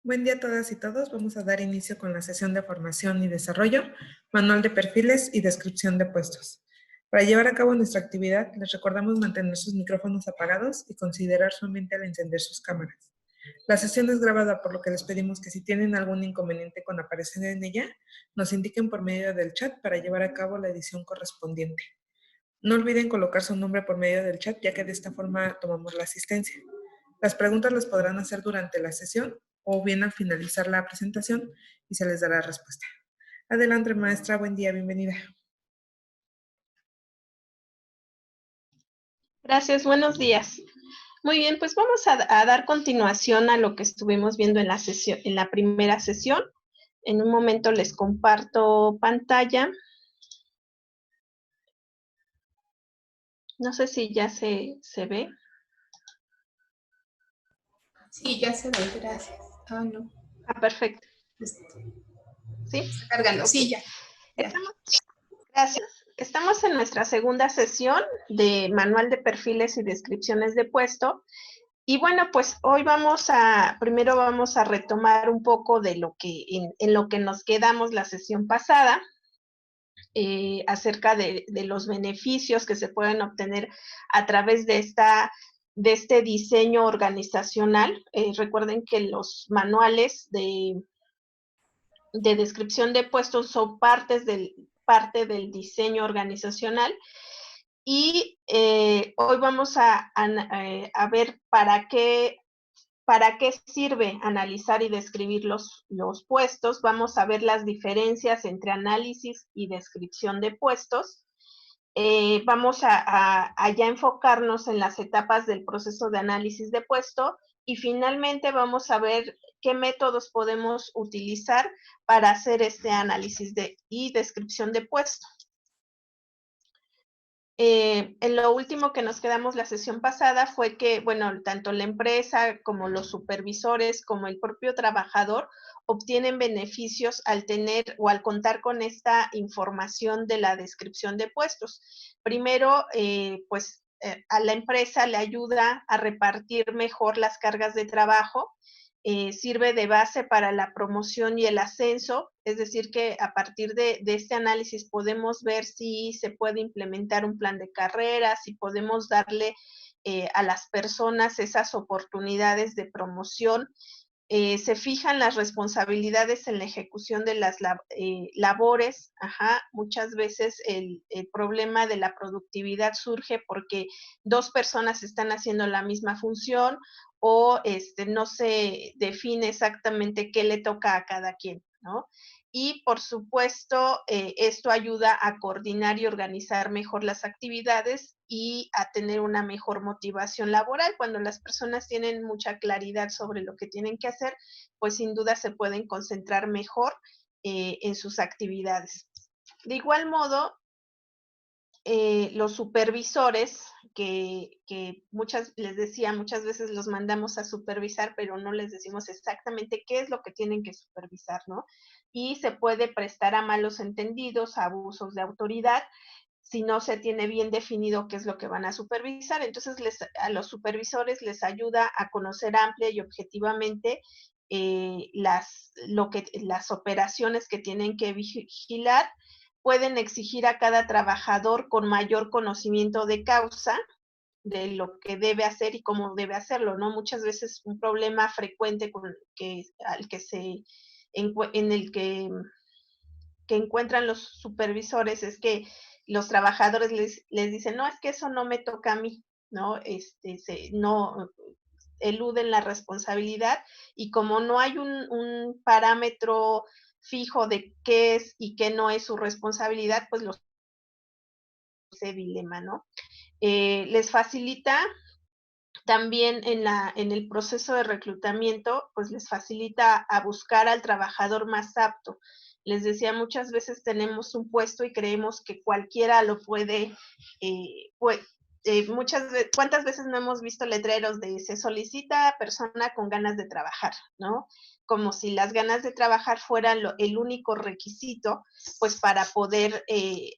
Buen día a todas y todos. Vamos a dar inicio con la sesión de formación y desarrollo, manual de perfiles y descripción de puestos. Para llevar a cabo nuestra actividad, les recordamos mantener sus micrófonos apagados y considerar su ambiente al encender sus cámaras. La sesión es grabada, por lo que les pedimos que si tienen algún inconveniente con aparecer en ella, nos indiquen por medio del chat para llevar a cabo la edición correspondiente. No olviden colocar su nombre por medio del chat, ya que de esta forma tomamos la asistencia. Las preguntas las podrán hacer durante la sesión o bien al finalizar la presentación y se les dará respuesta. Adelante, maestra. Buen día. Bienvenida. Gracias. Buenos días. Muy bien, pues vamos a dar continuación a lo que estuvimos viendo en la primera sesión. En un momento les comparto pantalla. No sé si ya se ve. Sí, ya se ve, gracias. No. Perfecto. ¿Sí? Está cargando, okay. Sí, ya. Gracias. Estamos en nuestra segunda sesión de manual de perfiles y descripciones de puesto. Y bueno, pues hoy primero vamos a retomar un poco de lo que, en lo que nos quedamos la sesión pasada, acerca de los beneficios que se pueden obtener a través de este diseño organizacional. Recuerden que los manuales de descripción de puestos son parte del diseño organizacional. Y hoy vamos a ver para qué sirve analizar y describir los puestos. Vamos a ver las diferencias entre análisis y descripción de puestos. Vamos a ya enfocarnos en las etapas del proceso de análisis de puesto y finalmente vamos a ver qué métodos podemos utilizar para hacer este análisis y descripción de puesto. En lo último que nos quedamos la sesión pasada fue que, bueno, tanto la empresa como los supervisores como el propio trabajador obtienen beneficios al tener o al contar con esta información de la descripción de puestos. Primero, a la empresa le ayuda a repartir mejor las cargas de trabajo. Sirve de base para la promoción y el ascenso, es decir, que a partir de este análisis podemos ver si se puede implementar un plan de carrera, si podemos darle a las personas esas oportunidades de promoción. Se fijan las responsabilidades en la ejecución de las labores. Muchas veces el problema de la productividad surge porque dos personas están haciendo la misma función o no se define exactamente qué le toca a cada quien, ¿no? Y, por supuesto, esto ayuda a coordinar y organizar mejor las actividades y a tener una mejor motivación laboral. Cuando las personas tienen mucha claridad sobre lo que tienen que hacer, pues sin duda se pueden concentrar mejor en sus actividades. De igual modo, los supervisores, que les decía, muchas veces los mandamos a supervisar, pero no les decimos exactamente qué es lo que tienen que supervisar, ¿no? Y se puede prestar a malos entendidos, a abusos de autoridad, si no se tiene bien definido qué es lo que van a supervisar. Entonces, a los supervisores les ayuda a conocer amplia y objetivamente las operaciones que tienen que vigilar. Pueden exigir a cada trabajador con mayor conocimiento de causa de lo que debe hacer y cómo debe hacerlo, ¿no? Muchas veces un problema frecuente en el que encuentran los supervisores es que los trabajadores les dicen, no, es que eso no me toca a mí, ¿no? No eluden la responsabilidad y como no hay un parámetro fijo de qué es y qué no es su responsabilidad, pues ese dilema, ¿no? Les facilita también en el proceso de reclutamiento, pues les facilita a buscar al trabajador más apto. Les decía, muchas veces tenemos un puesto y creemos que cualquiera lo puede, ¿cuántas veces no hemos visto letreros de se solicita persona con ganas de trabajar, ¿no? Como si las ganas de trabajar fueran el único requisito, pues para poder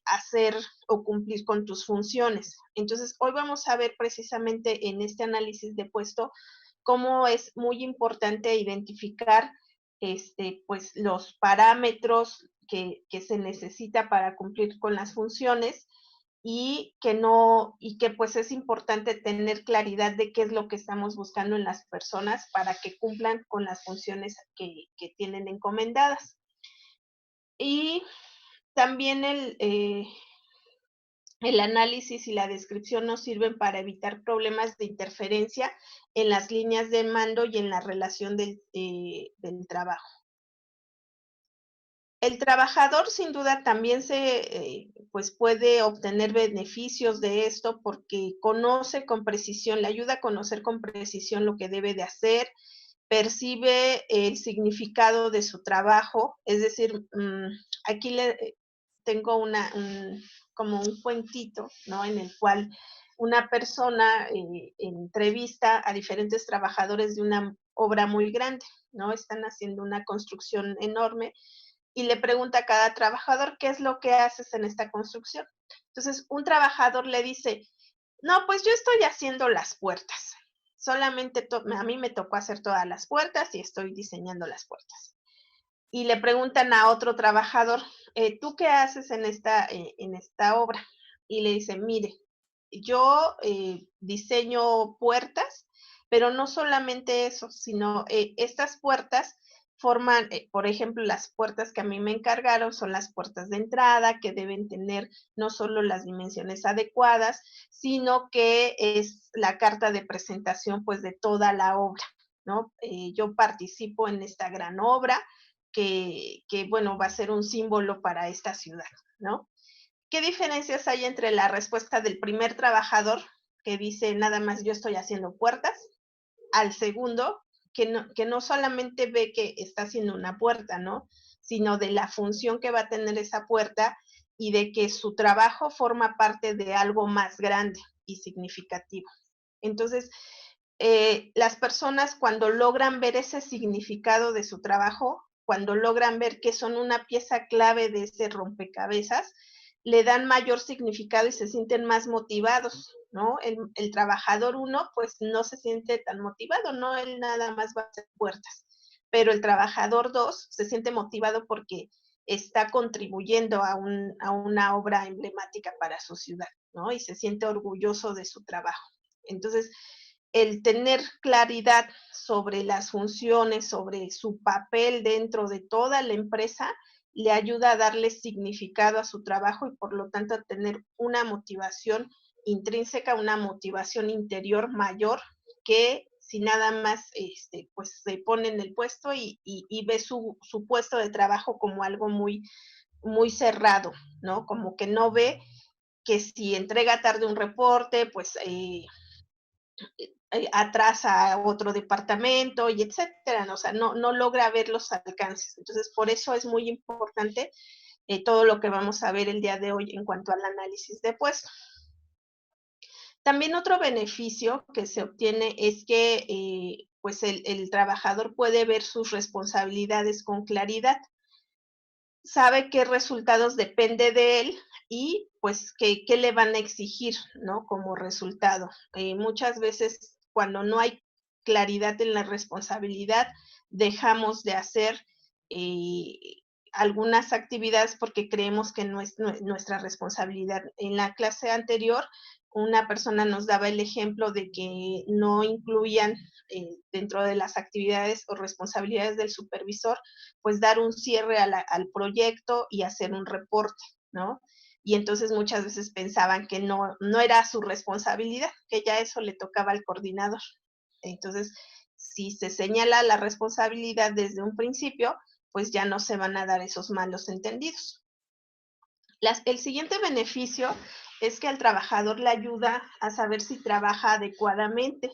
hacer o cumplir con tus funciones. Entonces, hoy vamos a ver precisamente en este análisis de puesto cómo es muy importante identificar pues, los parámetros que se necesita para cumplir con las funciones y que pues es importante tener claridad de qué es lo que estamos buscando en las personas para que cumplan con las funciones que tienen encomendadas. Y también el análisis y la descripción nos sirven para evitar problemas de interferencia en las líneas de mando y en la relación del trabajo. El trabajador sin duda también pues puede obtener beneficios de esto porque conoce con precisión, le ayuda a conocer con precisión lo que debe de hacer, percibe el significado de su trabajo, es decir, aquí tengo como un cuentito, ¿no? En el cual una persona entrevista a diferentes trabajadores de una obra muy grande, ¿no? Están haciendo una construcción enorme y le pregunta a cada trabajador qué es lo que haces en esta construcción. Entonces, un trabajador le dice, no, pues yo estoy haciendo las puertas. Solamente a mí me tocó hacer todas las puertas y estoy diseñando las puertas. Y le preguntan a otro trabajador, ¿tú qué haces en esta obra? Y le dice, mire, yo diseño puertas, pero no solamente eso, sino estas puertas forman, por ejemplo, las puertas que a mí me encargaron son las puertas de entrada, que deben tener no solo las dimensiones adecuadas, sino que es la carta de presentación, pues, de toda la obra, ¿no? Yo participo en esta gran obra que, bueno, va a ser un símbolo para esta ciudad, ¿no? ¿Qué diferencias hay entre la respuesta del primer trabajador, que dice nada más yo estoy haciendo puertas, al segundo, que no solamente ve que está haciendo una puerta, ¿no? Sino de la función que va a tener esa puerta y de que su trabajo forma parte de algo más grande y significativo. Entonces, las personas cuando logran ver ese significado de su trabajo, cuando logran ver que son una pieza clave de ese rompecabezas, le dan mayor significado y se sienten más motivados, ¿no? El trabajador 1, pues no se siente tan motivado, ¿no? Él nada más va a hacer puertas. Pero el trabajador 2 se siente motivado porque está contribuyendo a una obra emblemática para su ciudad, ¿no? Y se siente orgulloso de su trabajo. Entonces, el tener claridad sobre las funciones, sobre su papel dentro de toda la empresa, le ayuda a darle significado a su trabajo y por lo tanto a tener una motivación intrínseca, una motivación interior mayor que si nada más pues se pone en el puesto y ve su puesto de trabajo como algo muy, muy cerrado, ¿no? Como que no ve que si entrega tarde un reporte, pues atrasa a otro departamento y etcétera, ¿no? O sea, no logra ver los alcances. Entonces, por eso es muy importante todo lo que vamos a ver el día de hoy en cuanto al análisis de puesto. También otro beneficio que se obtiene es que pues el trabajador puede ver sus responsabilidades con claridad, sabe qué resultados depende de él y pues qué le van a exigir, ¿no? Como resultado. Muchas veces cuando no hay claridad en la responsabilidad, dejamos de hacer algunas actividades porque creemos que no es nuestra responsabilidad. En la clase anterior, una persona nos daba el ejemplo de que no incluían dentro de las actividades o responsabilidades del supervisor, pues dar un cierre al proyecto y hacer un reporte, ¿no? Y entonces muchas veces pensaban que no era su responsabilidad, que ya eso le tocaba al coordinador. Entonces, si se señala la responsabilidad desde un principio, pues ya no se van a dar esos malos entendidos. El siguiente beneficio es que al trabajador le ayuda a saber si trabaja adecuadamente,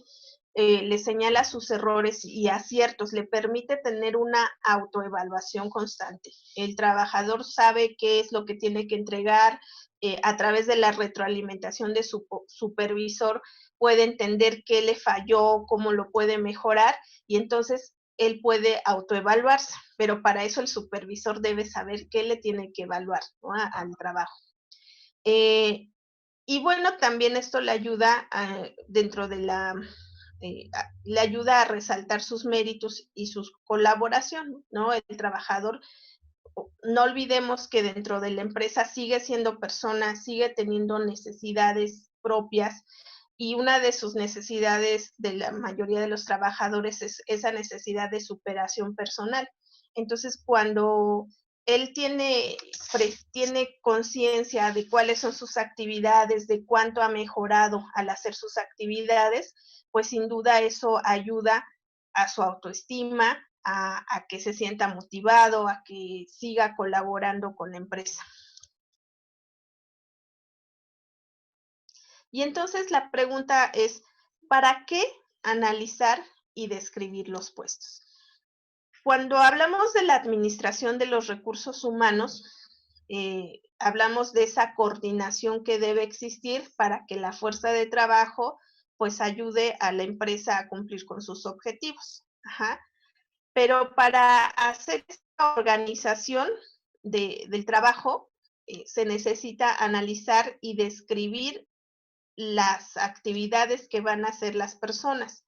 le señala sus errores y aciertos, le permite tener una autoevaluación constante. El trabajador sabe qué es lo que tiene que entregar, a través de la retroalimentación de su supervisor puede entender qué le falló, cómo lo puede mejorar y entonces él puede autoevaluarse, pero para eso el supervisor debe saber qué le tiene que evaluar, ¿no? Al trabajo. Y bueno, también esto le ayuda dentro de le ayuda a resaltar sus méritos y su colaboración, ¿no? El trabajador, no olvidemos que dentro de la empresa sigue siendo persona, sigue teniendo necesidades propias, y una de sus necesidades de la mayoría de los trabajadores es esa necesidad de superación personal. Entonces, cuando él tiene conciencia de cuáles son sus actividades, de cuánto ha mejorado al hacer sus actividades, pues sin duda eso ayuda a su autoestima, a que se sienta motivado, a que siga colaborando con la empresa. Y entonces la pregunta es, ¿para qué analizar y describir los puestos? Cuando hablamos de la administración de los recursos humanos, hablamos de esa coordinación que debe existir para que la fuerza de trabajo pues ayude a la empresa a cumplir con sus objetivos. Ajá. Pero para hacer esta organización del trabajo, se necesita analizar y describir las actividades que van a hacer las personas.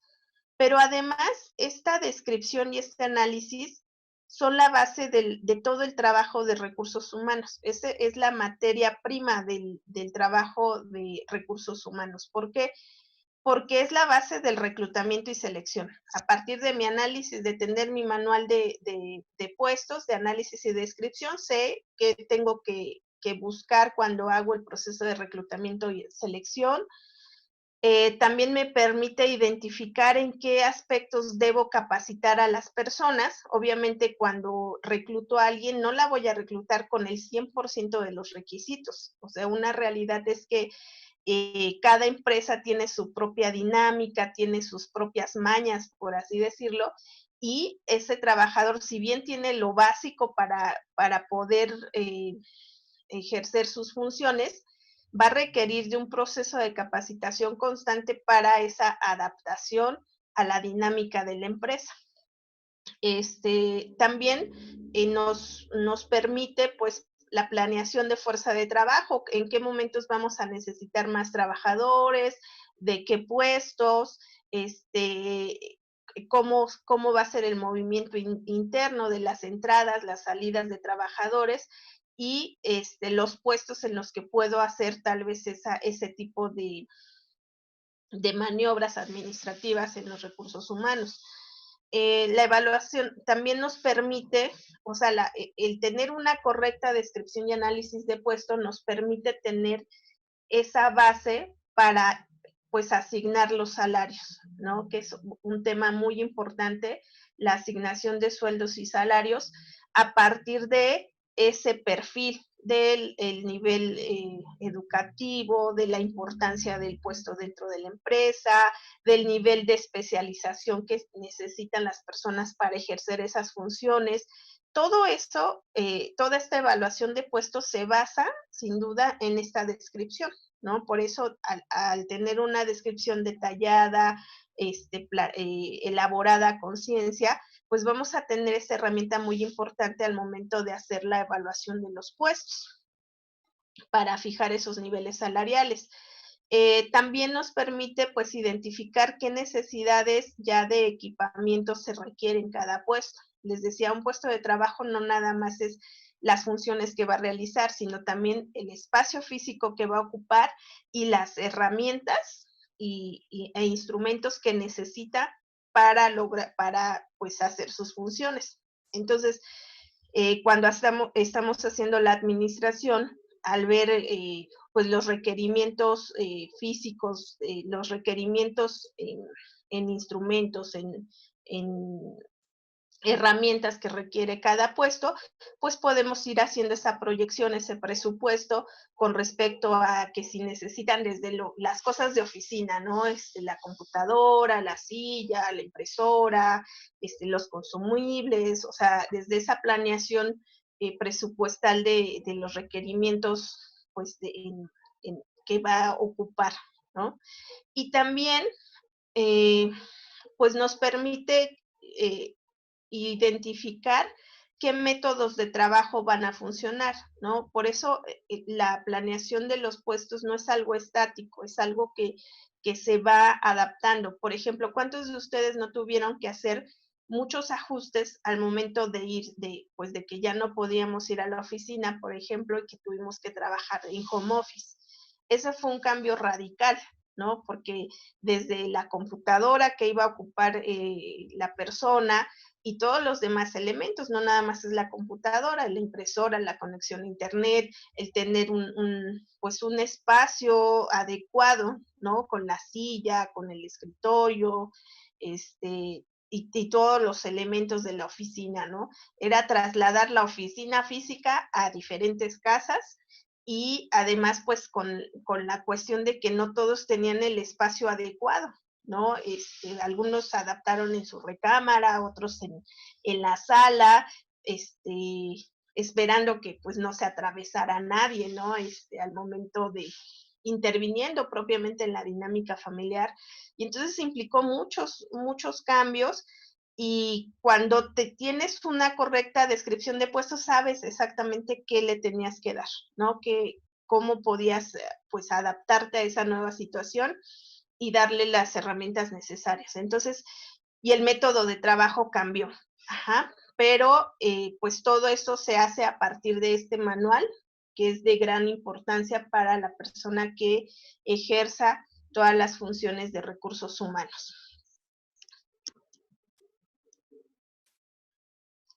Pero además, esta descripción y este análisis son la base de todo el trabajo de recursos humanos. Esa es la materia prima del trabajo de recursos humanos. ¿Por qué? Porque es la base del reclutamiento y selección. A partir de mi análisis, de tener mi manual de puestos, de análisis y descripción, sé qué tengo que buscar cuando hago el proceso de reclutamiento y selección. También me permite identificar en qué aspectos debo capacitar a las personas. Obviamente, cuando recluto a alguien, no la voy a reclutar con el 100% de los requisitos. O sea, una realidad es que cada empresa tiene su propia dinámica, tiene sus propias mañas, por así decirlo, y ese trabajador, si bien tiene lo básico para poder ejercer sus funciones, va a requerir de un proceso de capacitación constante para esa adaptación a la dinámica de la empresa. También nos permite, pues, la planeación de fuerza de trabajo, en qué momentos vamos a necesitar más trabajadores, de qué puestos, cómo va a ser el movimiento interno de las entradas, las salidas de trabajadores, y los puestos en los que puedo hacer tal vez ese tipo de maniobras administrativas en los recursos humanos. La evaluación también nos permite, o sea, el tener una correcta descripción y análisis de puesto nos permite tener esa base para, pues, asignar los salarios, ¿no? Que es un tema muy importante, la asignación de sueldos y salarios a partir de ese perfil del nivel educativo, de la importancia del puesto dentro de la empresa, del nivel de especialización que necesitan las personas para ejercer esas funciones. Todo esto, toda esta evaluación de puestos se basa, sin duda, en esta descripción, ¿no? Por eso, al tener una descripción detallada, elaborada a conciencia, pues vamos a tener esta herramienta muy importante al momento de hacer la evaluación de los puestos para fijar esos niveles salariales. También nos permite, pues, identificar qué necesidades ya de equipamiento se requieren en cada puesto. Les decía, un puesto de trabajo no nada más es las funciones que va a realizar, sino también el espacio físico que va a ocupar y las herramientas e instrumentos que necesita para pues, hacer sus funciones. Entonces, cuando estamos haciendo la administración, al ver pues los requerimientos físicos, los requerimientos en instrumentos, en herramientas que requiere cada puesto, pues podemos ir haciendo esa proyección, ese presupuesto con respecto a que si necesitan desde las cosas de oficina, ¿no? La computadora, la silla, la impresora, los consumibles, o sea, desde esa planeación presupuestal de los requerimientos, pues, que va a ocupar, ¿no? Y también, pues, nos permite identificar qué métodos de trabajo van a funcionar, ¿no? Por eso la planeación de los puestos no es algo estático, es algo que que se va adaptando. Por ejemplo, ¿cuántos de ustedes no tuvieron que hacer muchos ajustes al momento de ir, pues de que ya no podíamos ir a la oficina, por ejemplo, y que tuvimos que trabajar en home office? Ese fue un cambio radical, ¿no? Porque desde la computadora que iba a ocupar la persona y todos los demás elementos, no nada más es la computadora, la impresora, la conexión a internet, el tener pues un espacio adecuado, ¿no? Con la silla, con el escritorio, y todos los elementos de la oficina, ¿no? Era trasladar la oficina física a diferentes casas y además pues con la cuestión de que no todos tenían el espacio adecuado, ¿no? Algunos se adaptaron en su recámara, otros en la sala, esperando que pues no se atravesara nadie, ¿no? Al momento de interviniendo propiamente en la dinámica familiar. Y entonces implicó muchos cambios, y cuando te tienes una correcta descripción de puestos, sabes exactamente qué le tenías que dar, ¿no? Cómo podías pues adaptarte a esa nueva situación y darle las herramientas necesarias. Entonces, y el método de trabajo cambió. Ajá. Pero pues todo eso se hace a partir de este manual, que es de gran importancia para la persona que ejerza todas las funciones de recursos humanos.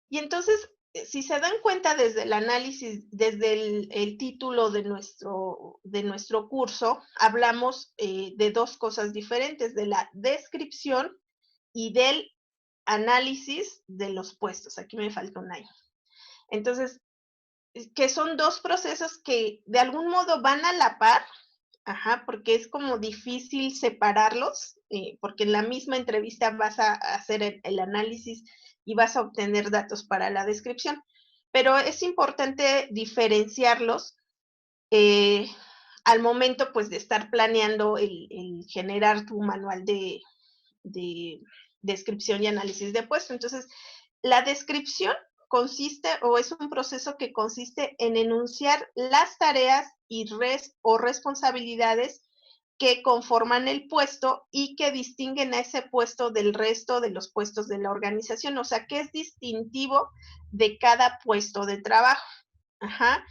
Y entonces, si se dan cuenta desde el análisis, desde el título de nuestro curso, hablamos de dos cosas diferentes, de la descripción y del análisis de los puestos. Aquí me falta un año. Entonces, que son dos procesos que de algún modo van a la par, porque es como difícil separarlos, porque en la misma entrevista vas a hacer el análisis y vas a obtener datos para la descripción. Pero es importante diferenciarlos al momento pues de estar planeando el generar tu manual de descripción y análisis de puesto. Entonces, la descripción consiste o es un proceso que consiste en enunciar las tareas o responsabilidades que conforman el puesto y que distinguen a ese puesto del resto de los puestos de la organización, o sea, que es distintivo de cada puesto de trabajo. Ajá.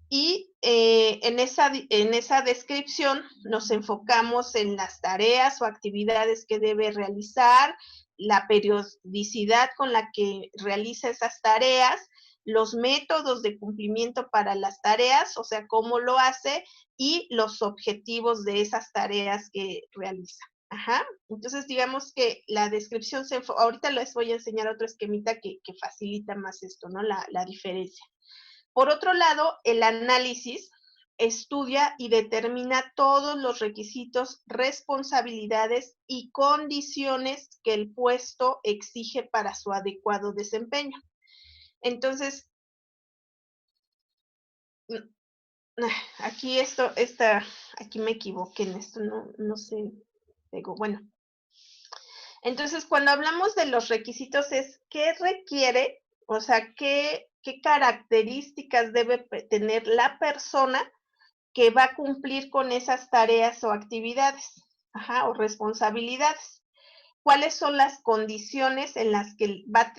Y en esa descripción nos enfocamos en las tareas o actividades que debe realizar, la periodicidad con la que realiza esas tareas, los métodos de cumplimiento para las tareas, o sea, cómo lo hace, y los objetivos de esas tareas que realiza. Ajá. Entonces, digamos que la descripción ahorita les voy a enseñar otro esquemita que facilita más esto, ¿no? La diferencia. Por otro lado, el análisis estudia y determina todos los requisitos, responsabilidades y condiciones que el puesto exige para su adecuado desempeño. Entonces, aquí aquí me equivoqué en esto, no sé, digo, bueno. Entonces, cuando hablamos de los requisitos es qué requiere, o sea, qué características debe tener la persona que va a cumplir con esas tareas o actividades, o responsabilidades. ¿Cuáles son las condiciones en las que va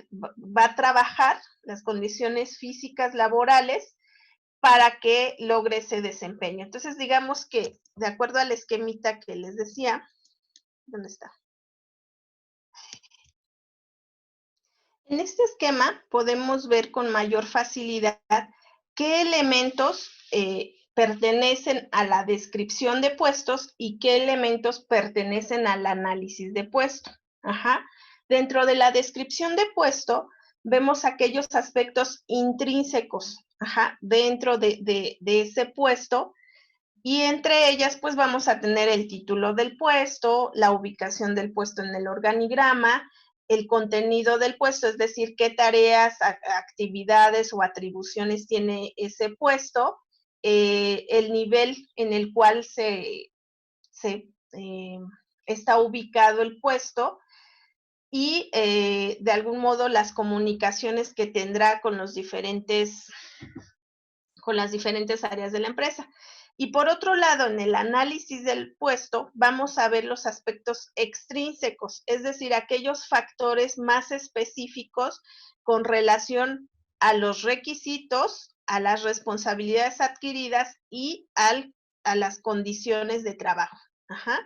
a trabajar, las condiciones físicas laborales, para que logre ese desempeño? Entonces, digamos que, de acuerdo al esquemita que les decía, ¿dónde está? En este esquema podemos ver con mayor facilidad qué elementos pertenecen a la descripción de puestos y qué elementos pertenecen al análisis de puesto. Dentro de la descripción de puesto vemos aquellos aspectos intrínsecos dentro de ese puesto, y entre ellas pues vamos a tener el título del puesto, la ubicación del puesto en el organigrama, el contenido del puesto, es decir, qué tareas, actividades o atribuciones tiene ese puesto, el nivel en el cual está ubicado el puesto, y de algún modo las comunicaciones que tendrá con las diferentes áreas de la empresa. Y por otro lado, en el análisis del puesto, vamos a ver los aspectos extrínsecos, es decir, aquellos factores más específicos con relación a los requisitos, a las responsabilidades adquiridas y a las condiciones de trabajo. Ajá.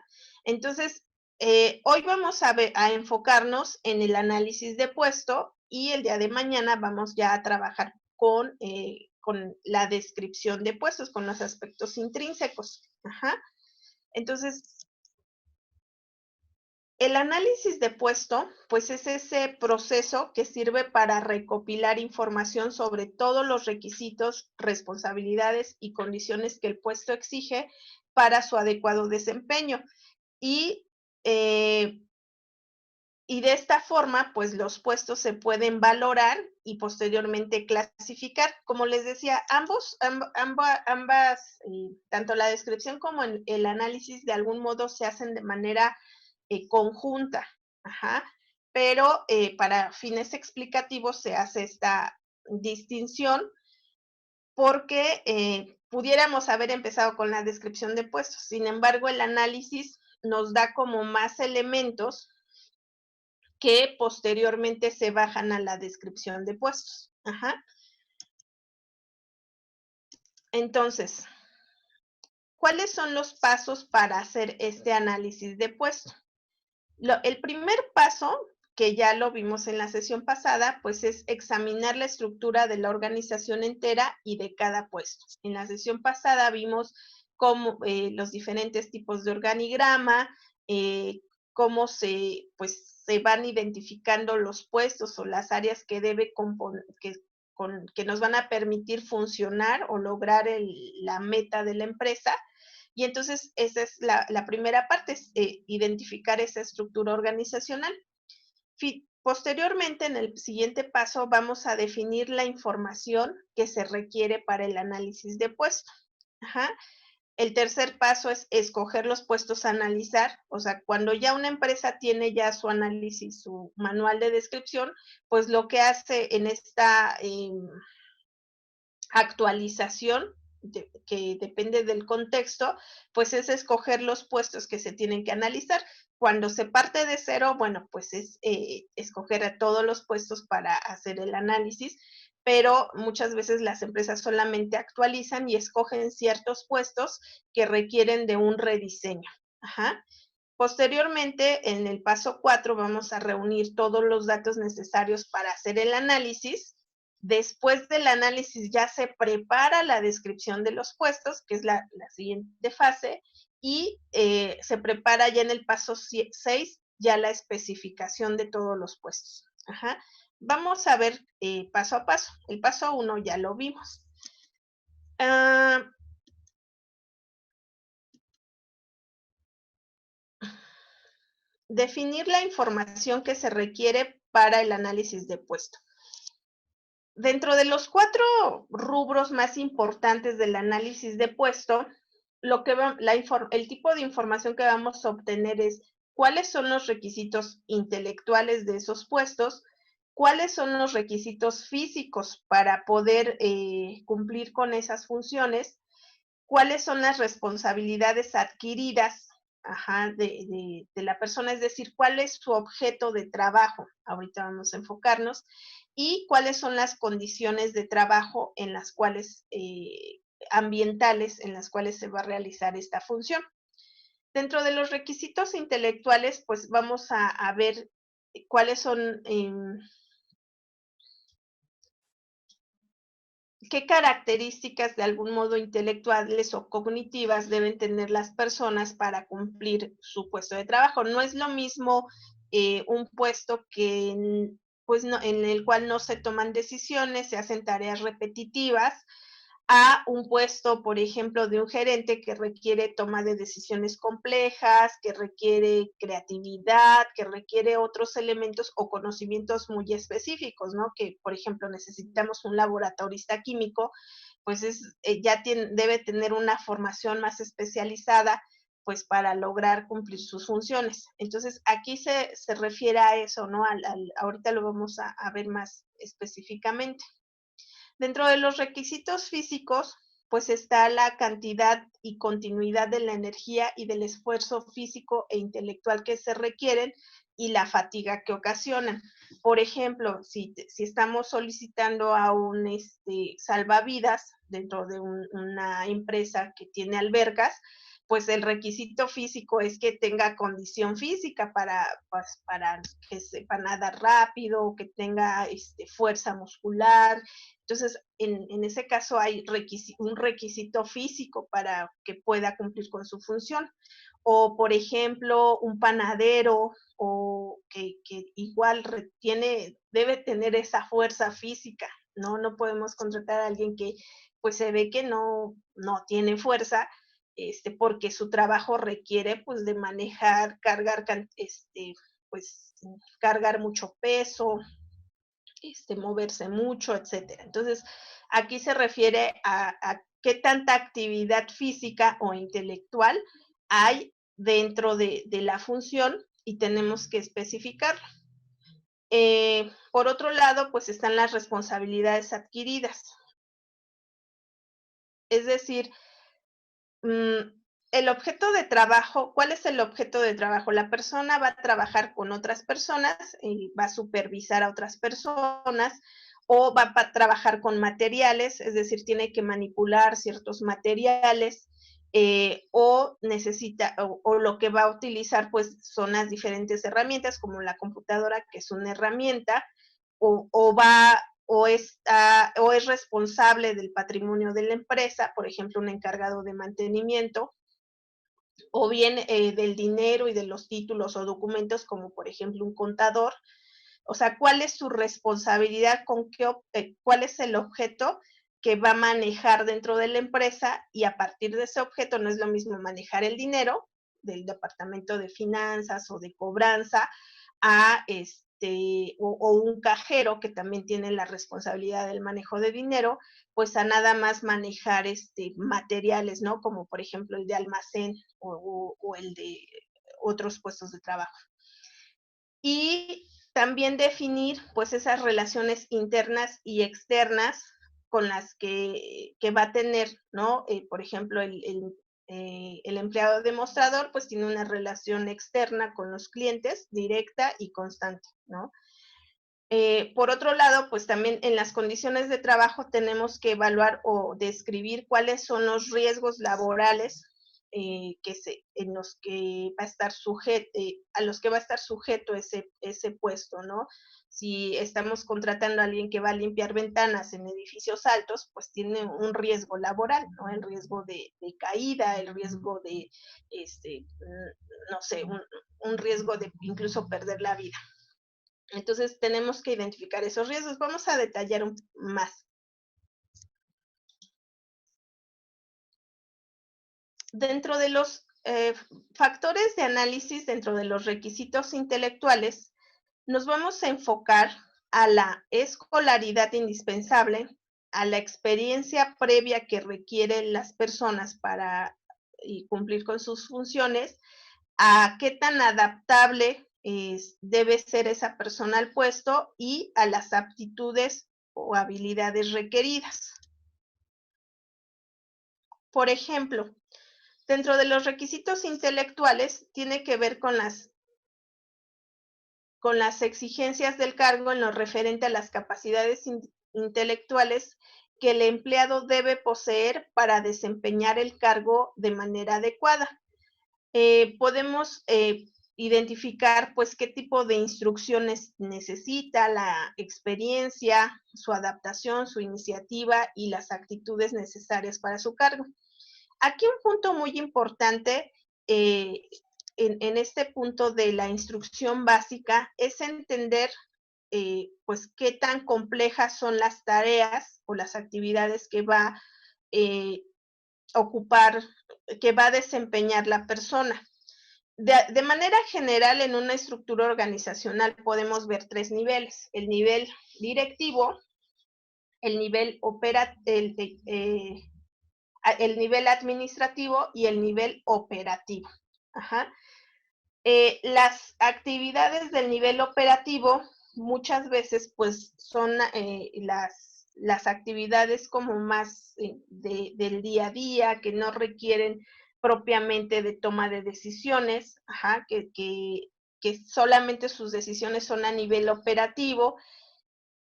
Entonces, hoy vamos a enfocarnos en el análisis de puesto y el día de mañana vamos ya a trabajar con la descripción de puestos, con los aspectos intrínsecos. Ajá. Entonces, el análisis de puesto, pues es ese proceso que sirve para recopilar información sobre todos los requisitos, responsabilidades y condiciones que el puesto exige para su adecuado desempeño. Y de esta forma, pues los puestos se pueden valorar y posteriormente clasificar. Como les decía, ambas, tanto la descripción como el análisis, de algún modo se hacen de manera conjunta. Ajá. Pero para fines explicativos se hace esta distinción porque pudiéramos haber empezado con la descripción de puestos. Sin embargo, el análisis nos da como más elementos que posteriormente se bajan a la descripción de puestos. Ajá. Entonces, ¿cuáles son los pasos para hacer este análisis de puesto? El primer paso, que ya lo vimos en la sesión pasada, pues es examinar la estructura de la organización entera y de cada puesto. En la sesión pasada vimos cómo los diferentes tipos de organigrama, cómo se van identificando los puestos o las áreas que que nos van a permitir funcionar o lograr la meta de la empresa. Y entonces esa es la primera parte, es identificar esa estructura organizacional. Posteriormente, en el siguiente paso, vamos a definir la información que se requiere para el análisis de puesto. Ajá. El tercer paso es escoger los puestos a analizar. O sea, cuando ya una empresa tiene ya su análisis, su manual de descripción, pues lo que hace en esta actualización, que depende del contexto, pues es escoger los puestos que se tienen que analizar. Cuando se parte de cero, bueno, pues es escoger a todos los puestos para hacer el análisis, pero muchas veces las empresas solamente actualizan y escogen ciertos puestos que requieren de un rediseño. Ajá. Posteriormente, en el paso 4, vamos a reunir todos los datos necesarios para hacer el análisis. Después del análisis ya se prepara la descripción de los puestos, que es la siguiente fase, y se prepara ya en el paso 6 ya la especificación de todos los puestos. Ajá. Vamos a ver paso a paso. El paso 1 ya lo vimos. Definir la información que se requiere para el análisis de puesto. Dentro de los 4 rubros más importantes del análisis de puesto, el tipo de información que vamos a obtener es cuáles son los requisitos intelectuales de esos puestos, cuáles son los requisitos físicos para poder cumplir con esas funciones, cuáles son las responsabilidades adquiridas de la persona, es decir, cuál es su objeto de trabajo. Ahorita vamos a enfocarnos. Y cuáles son las condiciones de trabajo en las cuales, ambientales, en las cuales se va a realizar esta función. Dentro de los requisitos intelectuales, pues vamos a ver cuáles son, qué características de algún modo intelectuales o cognitivas deben tener las personas para cumplir su puesto de trabajo. No es lo mismo un puesto que en el cual no se toman decisiones, se hacen tareas repetitivas, a un puesto, por ejemplo, de un gerente que requiere toma de decisiones complejas, que requiere creatividad, que requiere otros elementos o conocimientos muy específicos, ¿no? Que, por ejemplo, necesitamos un laboratorista químico, pues debe tener una formación más especializada, pues para lograr cumplir sus funciones. Entonces, aquí se refiere a eso, ¿no? Ahorita lo vamos a ver más específicamente. Dentro de los requisitos físicos, pues está la cantidad y continuidad de la energía y del esfuerzo físico e intelectual que se requieren y la fatiga que ocasionan. Por ejemplo, si estamos solicitando a un salvavidas dentro de una empresa que tiene albercas, pues el requisito físico es que tenga condición física para que sepa nadar rápido, que tenga fuerza muscular. Entonces, en ese caso hay un requisito físico para que pueda cumplir con su función. O, por ejemplo, un panadero, o que igual debe tener esa fuerza física, ¿no? No podemos contratar a alguien que pues se ve que no tiene fuerza, porque su trabajo requiere pues de manejar, pues cargar mucho peso, moverse mucho, etcétera. Entonces, aquí se refiere a qué tanta actividad física o intelectual hay dentro de la función y tenemos que especificarlo. Por otro lado, pues están las responsabilidades adquiridas. Es decir, el objeto de trabajo, ¿cuál es el objeto de trabajo? La persona va a trabajar con otras personas, va a supervisar a otras personas, o va a trabajar con materiales, es decir, tiene que manipular ciertos materiales, o necesita, o lo que va a utilizar, pues, son las diferentes herramientas, como la computadora, que es una herramienta, o es responsable del patrimonio de la empresa, por ejemplo, un encargado de mantenimiento, o bien del dinero y de los títulos o documentos, como por ejemplo un contador. O sea, ¿cuál es su responsabilidad? ¿Cuál es el objeto que va a manejar dentro de la empresa? Y a partir de ese objeto no es lo mismo manejar el dinero del departamento de finanzas o de cobranza o un cajero que también tiene la responsabilidad del manejo de dinero, pues a nada más manejar materiales, ¿no? Como por ejemplo el de almacén o el de otros puestos de trabajo. Y también definir pues esas relaciones internas y externas con las que va a tener, ¿no? Por ejemplo, el empleado demostrador pues tiene una relación externa con los clientes, directa y constante, ¿no? Por otro lado, pues también en las condiciones de trabajo tenemos que evaluar o describir cuáles son los riesgos laborales en los que va a estar a los que va a estar sujeto ese puesto, ¿no? Si estamos contratando a alguien que va a limpiar ventanas en edificios altos, pues tiene un riesgo laboral, ¿no? El riesgo de caída, el riesgo de, no sé, un riesgo de incluso perder la vida. Entonces tenemos que identificar esos riesgos. Vamos a detallar más. Dentro de los factores de análisis, dentro de los requisitos intelectuales, nos vamos a enfocar a la escolaridad indispensable, a la experiencia previa que requieren las personas para cumplir con sus funciones, a qué tan adaptable debe ser esa persona al puesto y a las aptitudes o habilidades requeridas. Por ejemplo, dentro de los requisitos intelectuales tiene que ver con las exigencias del cargo en lo referente a las capacidades intelectuales que el empleado debe poseer para desempeñar el cargo de manera adecuada. Podemos identificar pues qué tipo de instrucciones necesita, la experiencia, su adaptación, su iniciativa y las actitudes necesarias para su cargo. Aquí un punto muy importante en este punto de la instrucción básica es entender pues qué tan complejas son las tareas o las actividades que va ocupar, que va a desempeñar la persona. De manera general, en una estructura organizacional podemos ver 3 niveles: el nivel directivo, el nivel el nivel administrativo y el nivel operativo. Ajá. Las actividades del nivel operativo muchas veces pues son las las actividades como más del día a día, que no requieren propiamente de toma de decisiones, ajá, que solamente sus decisiones son a nivel operativo,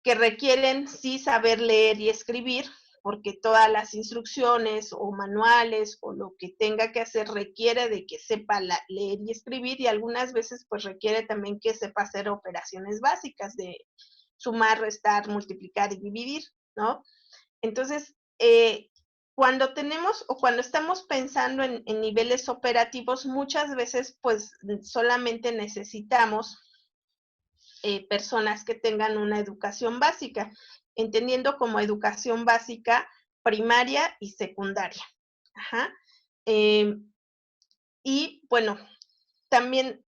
que requieren sí saber leer y escribir, porque todas las instrucciones o manuales o lo que tenga que hacer requiere de que sepa leer y escribir, y algunas veces pues requiere también que sepa hacer operaciones básicas de sumar, restar, multiplicar y dividir, ¿no? Entonces, cuando tenemos o cuando estamos pensando en niveles operativos, muchas veces pues solamente necesitamos personas que tengan una educación básica, entendiendo como educación básica primaria y secundaria. Ajá. Y bueno, también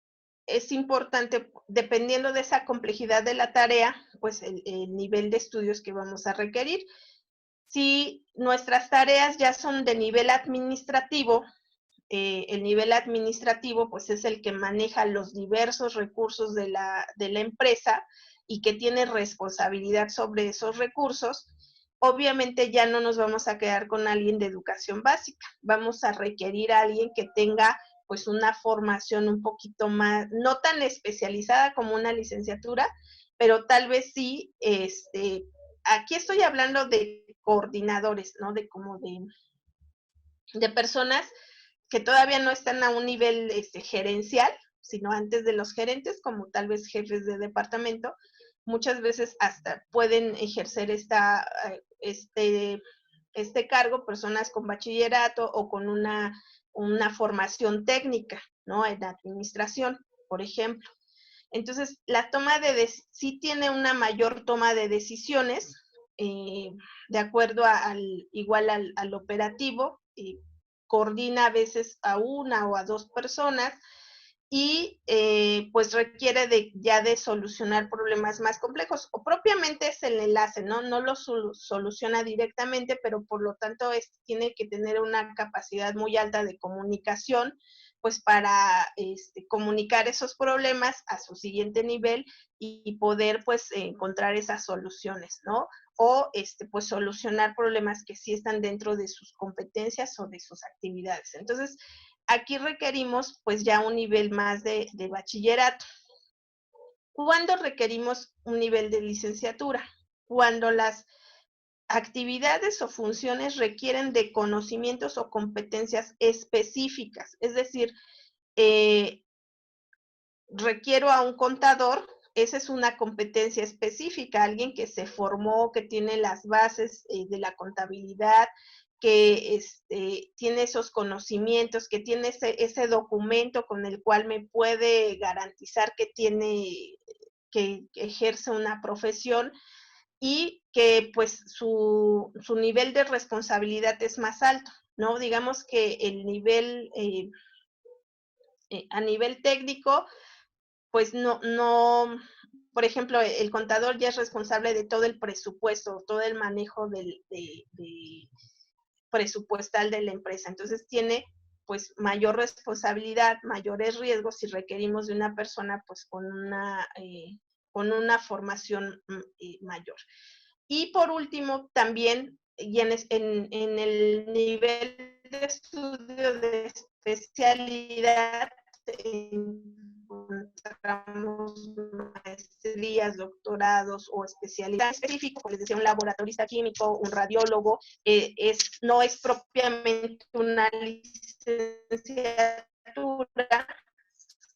es importante, dependiendo de esa complejidad de la tarea, pues el nivel de estudios que vamos a requerir. Si nuestras tareas ya son de nivel administrativo, el nivel administrativo pues es el que maneja los diversos recursos de la empresa y que tiene responsabilidad sobre esos recursos. Obviamente ya no nos vamos a quedar con alguien de educación básica, vamos a requerir a alguien que tenga pues una formación un poquito más, no tan especializada como una licenciatura, pero tal vez sí, aquí estoy hablando de coordinadores, ¿no? De como de personas que todavía no están a un nivel gerencial, sino antes de los gerentes, como tal vez jefes de departamento, muchas veces hasta pueden ejercer este cargo personas con bachillerato o con una formación técnica, ¿no? En administración, por ejemplo. Entonces, la toma sí tiene una mayor toma de decisiones, de acuerdo igual al operativo, coordina a veces a una o a dos personas y pues requiere ya de solucionar problemas más complejos, o propiamente es el enlace, ¿no? No lo soluciona directamente, pero por lo tanto tiene que tener una capacidad muy alta de comunicación, pues para comunicar esos problemas a su siguiente nivel y poder pues encontrar esas soluciones, ¿no? O pues solucionar problemas que sí están dentro de sus competencias o de sus actividades. Entonces, aquí requerimos pues ya un nivel más de bachillerato. ¿Cuándo requerimos un nivel de licenciatura? Cuando las actividades o funciones requieren de conocimientos o competencias específicas, es decir, requiero a un contador, esa es una competencia específica, alguien que se formó, que tiene las bases de la contabilidad, que tiene esos conocimientos, que tiene ese documento con el cual me puede garantizar que ejerce una profesión y que pues su nivel de responsabilidad es más alto, ¿no? Digamos que el nivel, a nivel técnico, pues no, por ejemplo, el contador ya es responsable de todo el presupuesto, todo el manejo de presupuestal de la empresa. Entonces tiene pues mayor responsabilidad, mayores riesgos si requerimos de una persona pues con una formación mayor. Y por último, también y en el nivel de estudio de especialidad, encontramos maestrías, doctorados o especialidades específicas, como les decía, un laboratorista químico, un radiólogo, no es propiamente una licenciatura,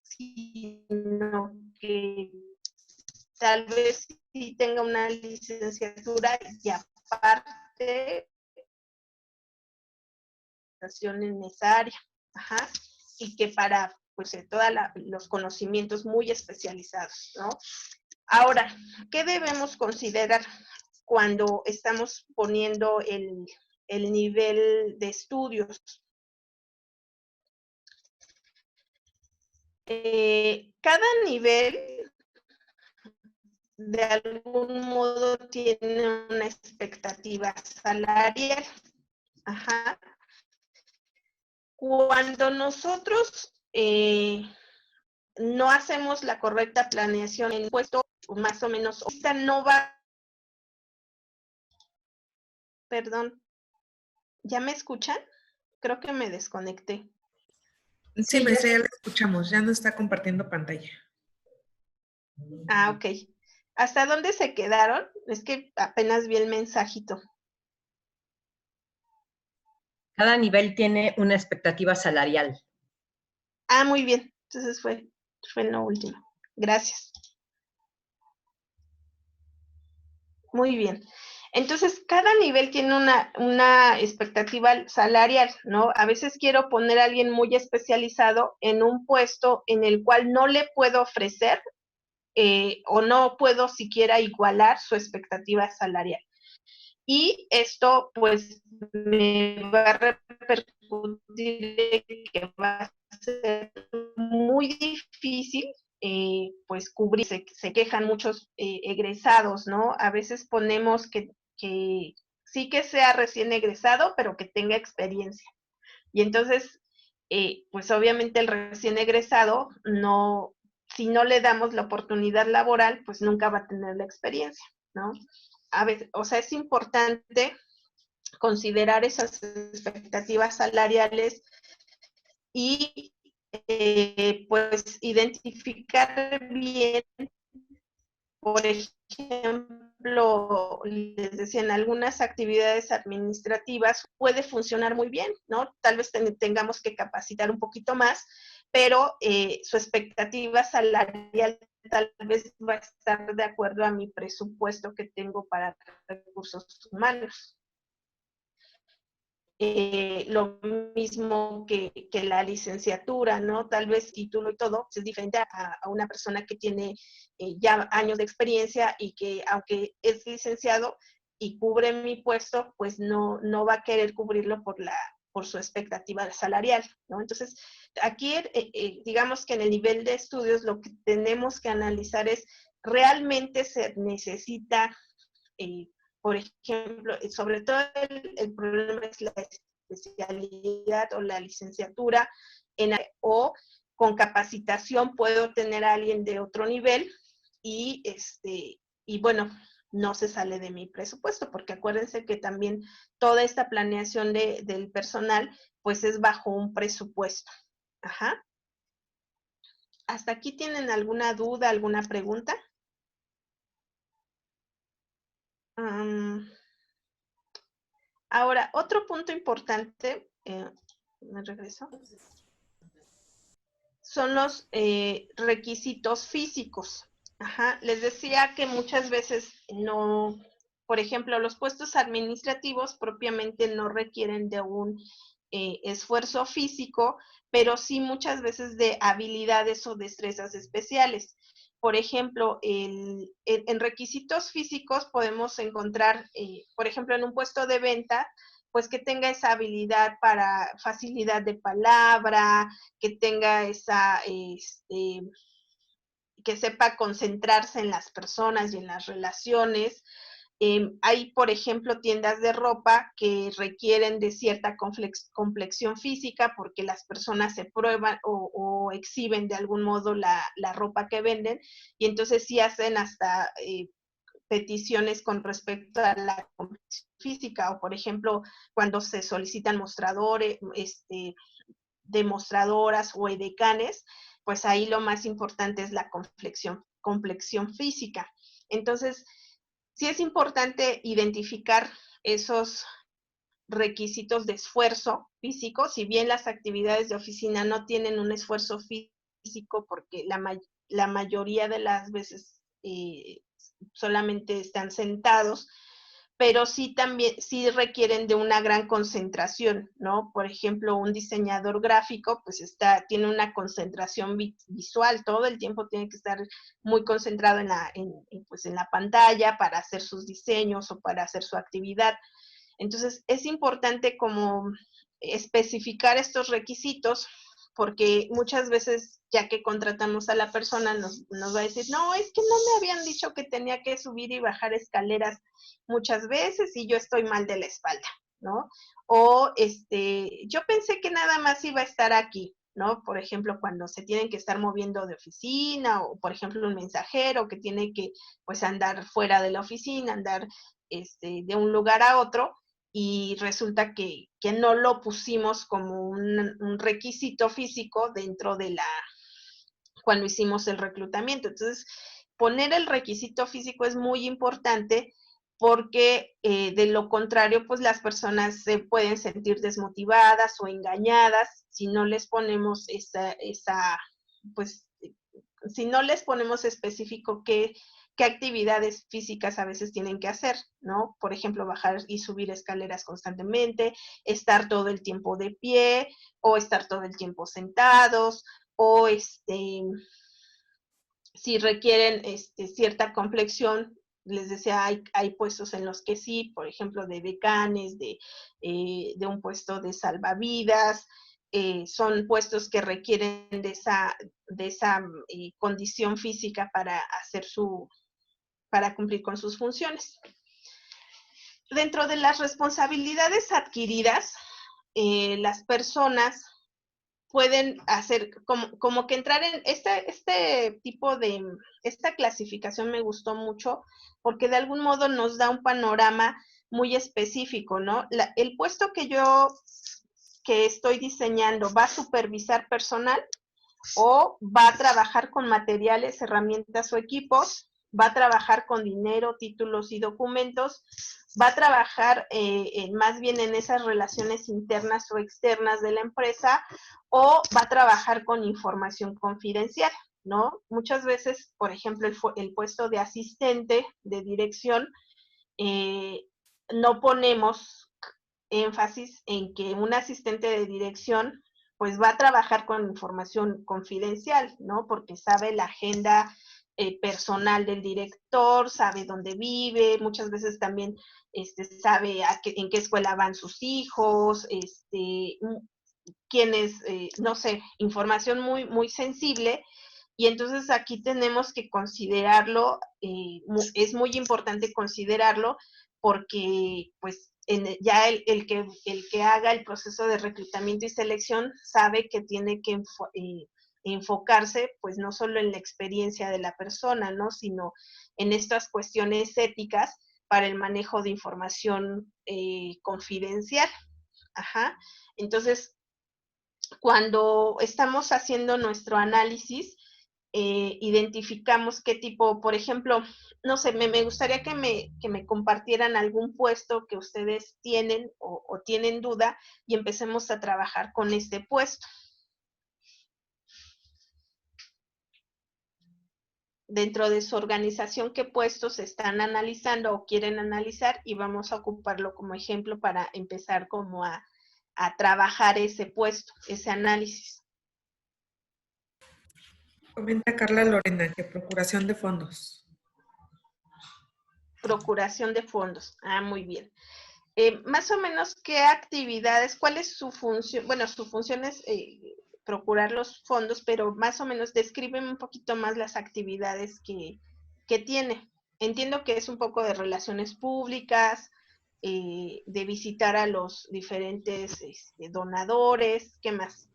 sino que tal vez sí tenga una licenciatura y aparte en esa área, ajá, y que para pues todos los conocimientos muy especializados, ¿no? Ahora, ¿qué debemos considerar cuando estamos poniendo el nivel de estudios? Cada nivel de algún modo tiene una expectativa salarial. Ajá. Cuando nosotros no hacemos la correcta planeación en puesto, más o menos, no va Perdón, ¿ya me escuchan? Creo que me desconecté. Sí, maestra, ya la escuchamos. Ya no está compartiendo pantalla. Ah, ok. ¿Hasta dónde se quedaron? Es que apenas vi el mensajito. Cada nivel tiene una expectativa salarial. Ah, muy bien. Entonces fue en lo último. Gracias. Muy bien. Entonces, cada nivel tiene una expectativa salarial, ¿no? A veces quiero poner a alguien muy especializado en un puesto en el cual no le puedo ofrecer o no puedo siquiera igualar su expectativa salarial. Y esto, pues, me va a repercutir en que va a ser muy difícil, pues, cubrir. Se quejan muchos egresados, ¿no? A veces ponemos que sí que sea recién egresado, pero que tenga experiencia. Y entonces, pues, obviamente el recién egresado no, si no le damos la oportunidad laboral, pues nunca va a tener la experiencia, ¿no? A veces, o sea, es importante considerar esas expectativas salariales y pues identificar bien, por ejemplo, les decía, en algunas actividades administrativas puede funcionar muy bien, ¿no? Tal vez tengamos que capacitar un poquito más, pero su expectativa salarial tal vez va a estar de acuerdo a mi presupuesto que tengo para recursos humanos. Lo mismo que la licenciatura, ¿no? Tal vez título y todo es diferente a una persona que tiene ya años de experiencia y que aunque es licenciado y cubre mi puesto, pues no va a querer cubrirlo por su expectativa salarial, ¿no? Entonces, aquí digamos que en el nivel de estudios lo que tenemos que analizar es, ¿realmente se necesita por ejemplo, sobre todo el problema es la especialidad o la licenciatura, o con capacitación puedo tener a alguien de otro nivel y bueno, no se sale de mi presupuesto, porque acuérdense que también toda esta planeación del personal, pues es bajo un presupuesto. Ajá. ¿Hasta aquí tienen alguna duda, alguna pregunta? Ahora, otro punto importante, me regreso, son los requisitos físicos. Ajá. Les decía que muchas veces no, por ejemplo, los puestos administrativos propiamente no requieren de un esfuerzo físico, pero sí muchas veces de habilidades o destrezas especiales. Por ejemplo, en requisitos físicos podemos encontrar, por ejemplo, en un puesto de venta, pues que tenga esa habilidad para facilidad de palabra, que tenga esa, que sepa concentrarse en las personas y en las relaciones. Hay, por ejemplo, tiendas de ropa que requieren de cierta complexión física porque las personas se prueban o exhiben de algún modo la ropa que venden y entonces sí hacen hasta peticiones con respecto a la complexión física o, por ejemplo, cuando se solicitan mostradores, demostradoras o edecanes, pues ahí lo más importante es la complexión física. Entonces, sí es importante identificar esos requisitos de esfuerzo físico, si bien las actividades de oficina no tienen un esfuerzo físico porque la mayoría de las veces solamente están sentados, pero sí también sí requieren de una gran concentración, ¿no? Por ejemplo, un diseñador gráfico, pues tiene una concentración visual, todo el tiempo tiene que estar muy concentrado pues en la pantalla para hacer sus diseños o para hacer su actividad. Entonces, es importante como especificar estos requisitos porque muchas veces, ya que contratamos a la persona, nos va a decir, no, es que no me habían dicho que tenía que subir y bajar escaleras muchas veces y yo estoy mal de la espalda, ¿no? O yo pensé que nada más iba a estar aquí, ¿no? Por ejemplo, cuando se tienen que estar moviendo de oficina o, por ejemplo, un mensajero que tiene que, pues, andar fuera de la oficina, andar de un lugar a otro, y resulta que no lo pusimos como un requisito físico dentro de cuando hicimos el reclutamiento. Entonces, poner el requisito físico es muy importante porque de lo contrario, pues las personas se pueden sentir desmotivadas o engañadas si no les ponemos pues, si no les ponemos específico qué actividades físicas a veces tienen que hacer, ¿no? Por ejemplo, bajar y subir escaleras constantemente, estar todo el tiempo de pie, o estar todo el tiempo sentados, o si requieren cierta complexión, les decía, hay puestos en los que sí, por ejemplo, de decanes, de un puesto de salvavidas, son puestos que requieren de esa condición física para cumplir con sus funciones. Dentro de las responsabilidades adquiridas, las personas pueden hacer como que entrar en este tipo de, esta clasificación me gustó mucho porque de algún modo nos da un panorama muy específico, ¿no? El puesto que estoy diseñando va a supervisar personal o va a trabajar con materiales, herramientas o equipos, va a trabajar con dinero, títulos y documentos, va a trabajar más bien en esas relaciones internas o externas de la empresa, o va a trabajar con información confidencial, ¿no? Muchas veces, por ejemplo, el puesto de asistente de dirección, no ponemos énfasis en que un asistente de dirección pues va a trabajar con información confidencial, ¿no? Porque sabe la agenda personal del director, sabe dónde vive, muchas veces también sabe en qué escuela van sus hijos, quién es, no sé, información muy, muy sensible. Y entonces aquí tenemos que considerarlo, es muy importante considerarlo porque pues ya el que haga el proceso de reclutamiento y selección sabe que tiene que enfocarse pues no solo en la experiencia de la persona, ¿no? Sino en estas cuestiones éticas para el manejo de información confidencial. Ajá. Entonces, cuando estamos haciendo nuestro análisis, identificamos qué tipo, por ejemplo, no sé, me gustaría que me compartieran algún puesto que ustedes tienen o tienen duda y empecemos a trabajar con este puesto. Dentro de su organización, qué puestos están analizando o quieren analizar, y vamos a ocuparlo como ejemplo para empezar como a trabajar ese puesto, ese análisis. Comenta Carla Lorena que procuración de fondos. Procuración de fondos. Ah, muy bien. Más o menos, ¿qué actividades, cuál es su función? Bueno, su función es procurar los fondos, pero más o menos descríbeme un poquito más las actividades que tiene. Entiendo que es un poco de relaciones públicas, de visitar a los diferentes donadores. ¿Qué más?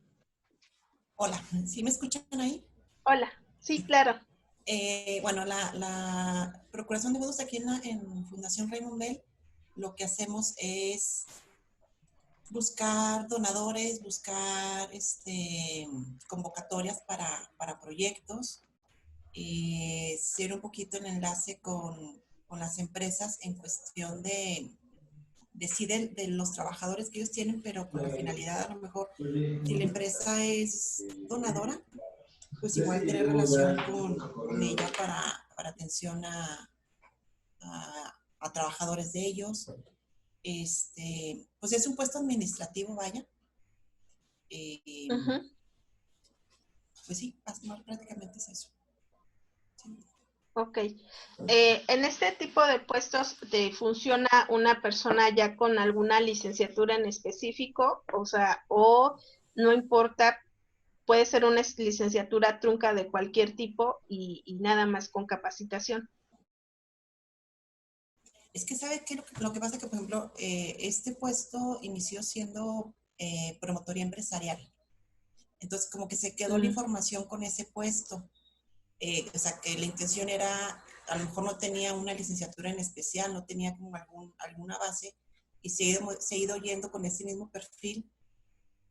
Hola, ¿sí me escuchan ahí? Hola, sí, claro. Bueno, la procuración de fondos aquí en Fundación Raymond Bell, lo que hacemos es buscar donadores, buscar convocatorias para proyectos, ser un poquito en enlace con las empresas en cuestión de los trabajadores que ellos tienen, pero con la finalidad, a lo mejor, si la empresa es donadora, pues igual tener relación con ella para atención a trabajadores de ellos. Pues es un puesto administrativo, vaya. Pues sí, prácticamente es eso. Sí. Ok. En este tipo de puestos te funciona una persona ya con alguna licenciatura en específico, o sea, o no importa, puede ser una licenciatura trunca de cualquier tipo y nada más con capacitación. Es que, ¿sabe qué? Lo que pasa es que, por ejemplo, este puesto inició siendo promotoría empresarial. Entonces, como que se quedó la información con ese puesto. O sea, que la intención era, a lo mejor no tenía una licenciatura en especial, no tenía como alguna base, y se ha ido yendo con ese mismo perfil,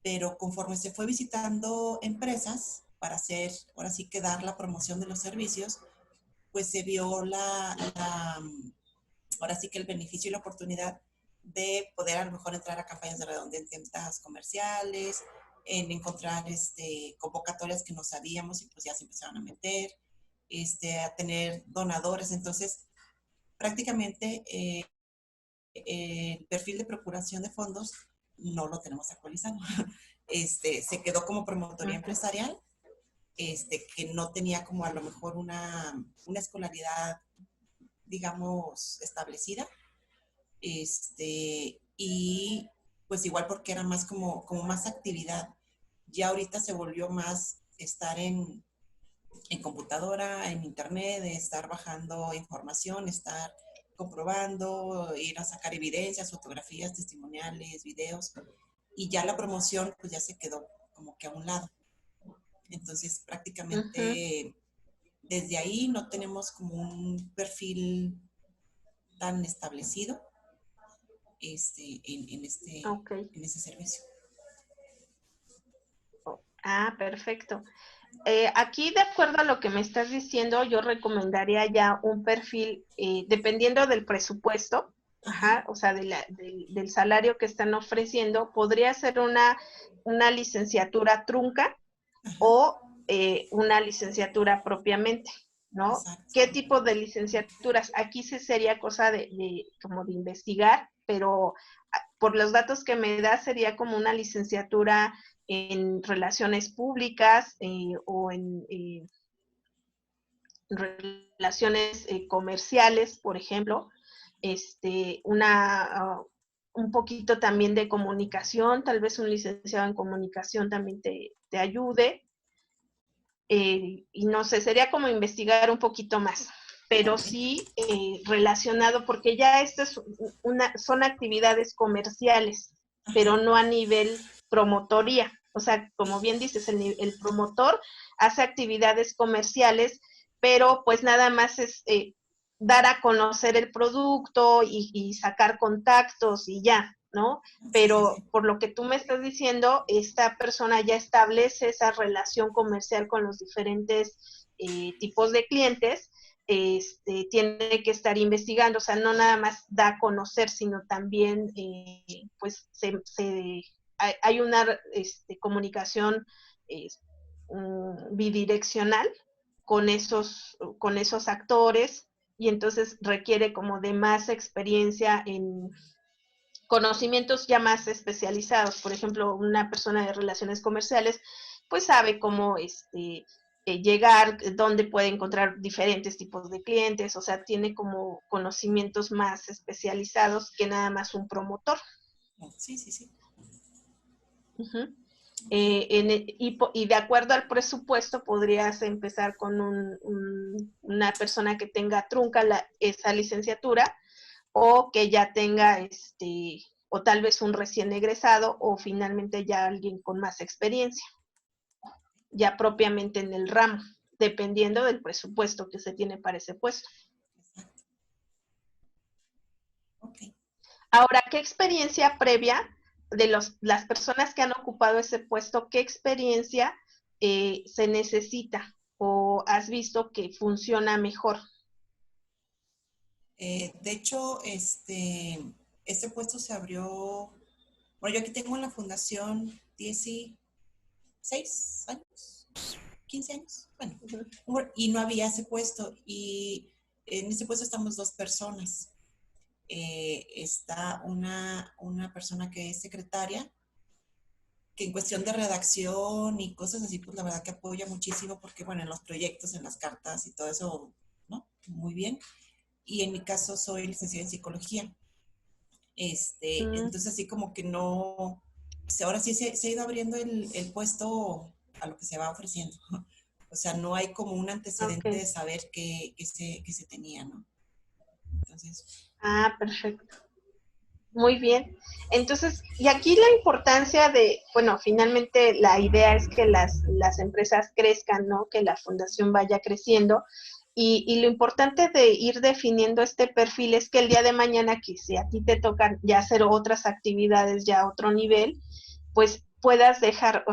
pero conforme se fue visitando empresas para hacer, ahora sí que dar la promoción de los servicios, pues se vio ahora sí que el beneficio y la oportunidad de poder a lo mejor entrar a campañas de redundantes comerciales, en encontrar convocatorias que no sabíamos y pues ya se empezaron a meter, a tener donadores. Entonces, prácticamente el perfil de procuración de fondos no lo tenemos actualizado. Se quedó como promotoría empresarial, que no tenía como a lo mejor una escolaridad, digamos, establecida. Y pues igual porque era más como más actividad. Ya ahorita se volvió más estar en computadora, en internet, de estar bajando información, estar comprobando, ir a sacar evidencias, fotografías, testimoniales, videos, y ya la promoción pues ya se quedó como que a un lado. Entonces prácticamente desde ahí no tenemos como un perfil tan establecido en ese servicio. Ah, perfecto. Aquí, de acuerdo a lo que me estás diciendo, yo recomendaría ya un perfil, dependiendo del presupuesto, o sea, del salario que están ofreciendo, podría ser una licenciatura trunca o una licenciatura propiamente, ¿no? Exacto. ¿Qué tipo de licenciaturas? Aquí sí sería cosa como de investigar, pero por los datos que me da sería como una licenciatura en relaciones públicas o en relaciones comerciales, por ejemplo, un poquito también de comunicación, tal vez un licenciado en comunicación también te ayude, y no sé, sería como investigar un poquito más, pero sí relacionado, porque ya esto es son actividades comerciales, pero no a nivel promotoría. O sea, como bien dices, el promotor hace actividades comerciales, pero pues nada más es dar a conocer el producto y sacar contactos y ya, ¿no? Pero Sí. por lo que tú me estás diciendo, esta persona ya establece esa relación comercial con los diferentes tipos de clientes, tiene que estar investigando, o sea, no nada más da a conocer, sino también pues hay una comunicación bidireccional con esos actores, y entonces requiere como de más experiencia en conocimientos ya más especializados. Por ejemplo, una persona de relaciones comerciales pues sabe cómo llegar, dónde puede encontrar diferentes tipos de clientes, o sea, tiene como conocimientos más especializados que nada más un promotor. Sí. Uh-huh. Y de acuerdo al presupuesto podrías empezar con una persona que tenga trunca esa licenciatura, o que ya tenga o tal vez un recién egresado, o finalmente ya alguien con más experiencia, ya propiamente en el ramo, dependiendo del presupuesto que se tiene para ese puesto. Exacto. Okay. Ahora, ¿qué experiencia previa de las personas que han ocupado ese puesto, qué experiencia se necesita o has visto que funciona mejor? De hecho, este puesto se abrió, bueno, yo aquí tengo en la fundación 16 años, 15 años, bueno, y no había ese puesto, y en ese puesto estamos 2 personas. Está una persona que es secretaria, que en cuestión de redacción y cosas así, pues la verdad que apoya muchísimo, porque bueno, en los proyectos, en las cartas y todo eso, ¿no? Muy bien. Y en mi caso soy licenciada en psicología. Entonces así como que no, ahora sí se ha ido abriendo el puesto a lo que se va ofreciendo. O sea, no hay como un antecedente de saber qué se tenía, ¿no? Entonces. Ah, perfecto. Muy bien. Entonces, y aquí la importancia bueno, finalmente la idea es que las empresas crezcan, ¿no? Que la fundación vaya creciendo. Y lo importante de ir definiendo este perfil es que el día de mañana, que si a ti te toca ya hacer otras actividades ya a otro nivel, pues puedas dejar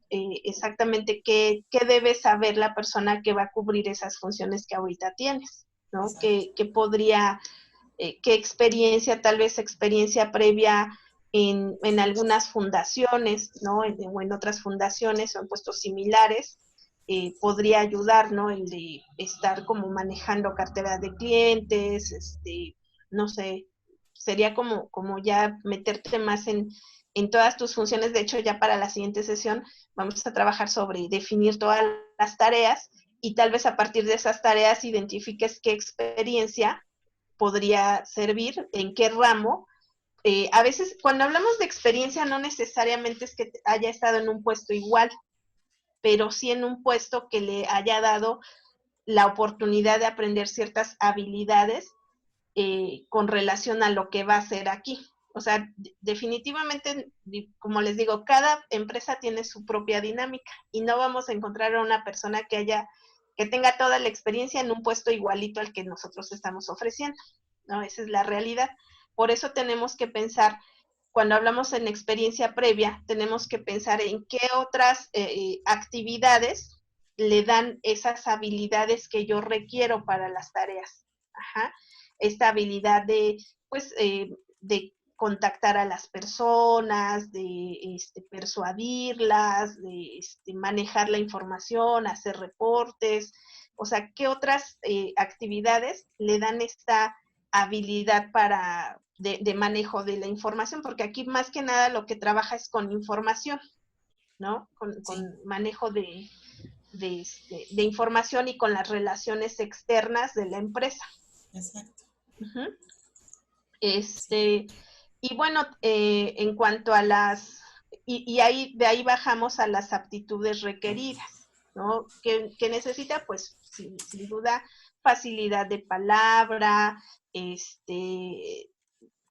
exactamente qué debe saber la persona que va a cubrir esas funciones que ahorita tienes, ¿no? ¿Qué podría, qué experiencia, tal vez experiencia previa en algunas fundaciones, ¿no? O en otras fundaciones o en puestos similares, podría ayudar, ¿no? El de estar como manejando cartera de clientes, no sé, sería como ya meterte más en todas tus funciones. De hecho, ya para la siguiente sesión vamos a trabajar sobre definir todas las tareas y tal vez a partir de esas tareas identifiques qué experiencia podría servir, en qué ramo. A veces, cuando hablamos de experiencia, no necesariamente es que haya estado en un puesto igual, pero sí en un puesto que le haya dado la oportunidad de aprender ciertas habilidades con relación a lo que va a hacer aquí. O sea, definitivamente, como les digo, cada empresa tiene su propia dinámica y no vamos a encontrar a una persona que tenga toda la experiencia en un puesto igualito al que nosotros estamos ofreciendo, ¿no? Esa es la realidad. Por eso tenemos que pensar, cuando hablamos en experiencia previa, tenemos que pensar en qué otras actividades le dan esas habilidades que yo requiero para las tareas. Ajá. Esta habilidad pues, de contactar a las personas, de persuadirlas, de manejar la información, hacer reportes. O sea, ¿qué otras actividades le dan esta habilidad de manejo de la información? Porque aquí más que nada lo que trabaja es con información, ¿no? Con manejo de información y con las relaciones externas de la empresa. Exacto. Uh-huh. Y bueno, en cuanto a de ahí bajamos a las aptitudes requeridas, ¿no? Que necesita, pues, sin duda, facilidad de palabra,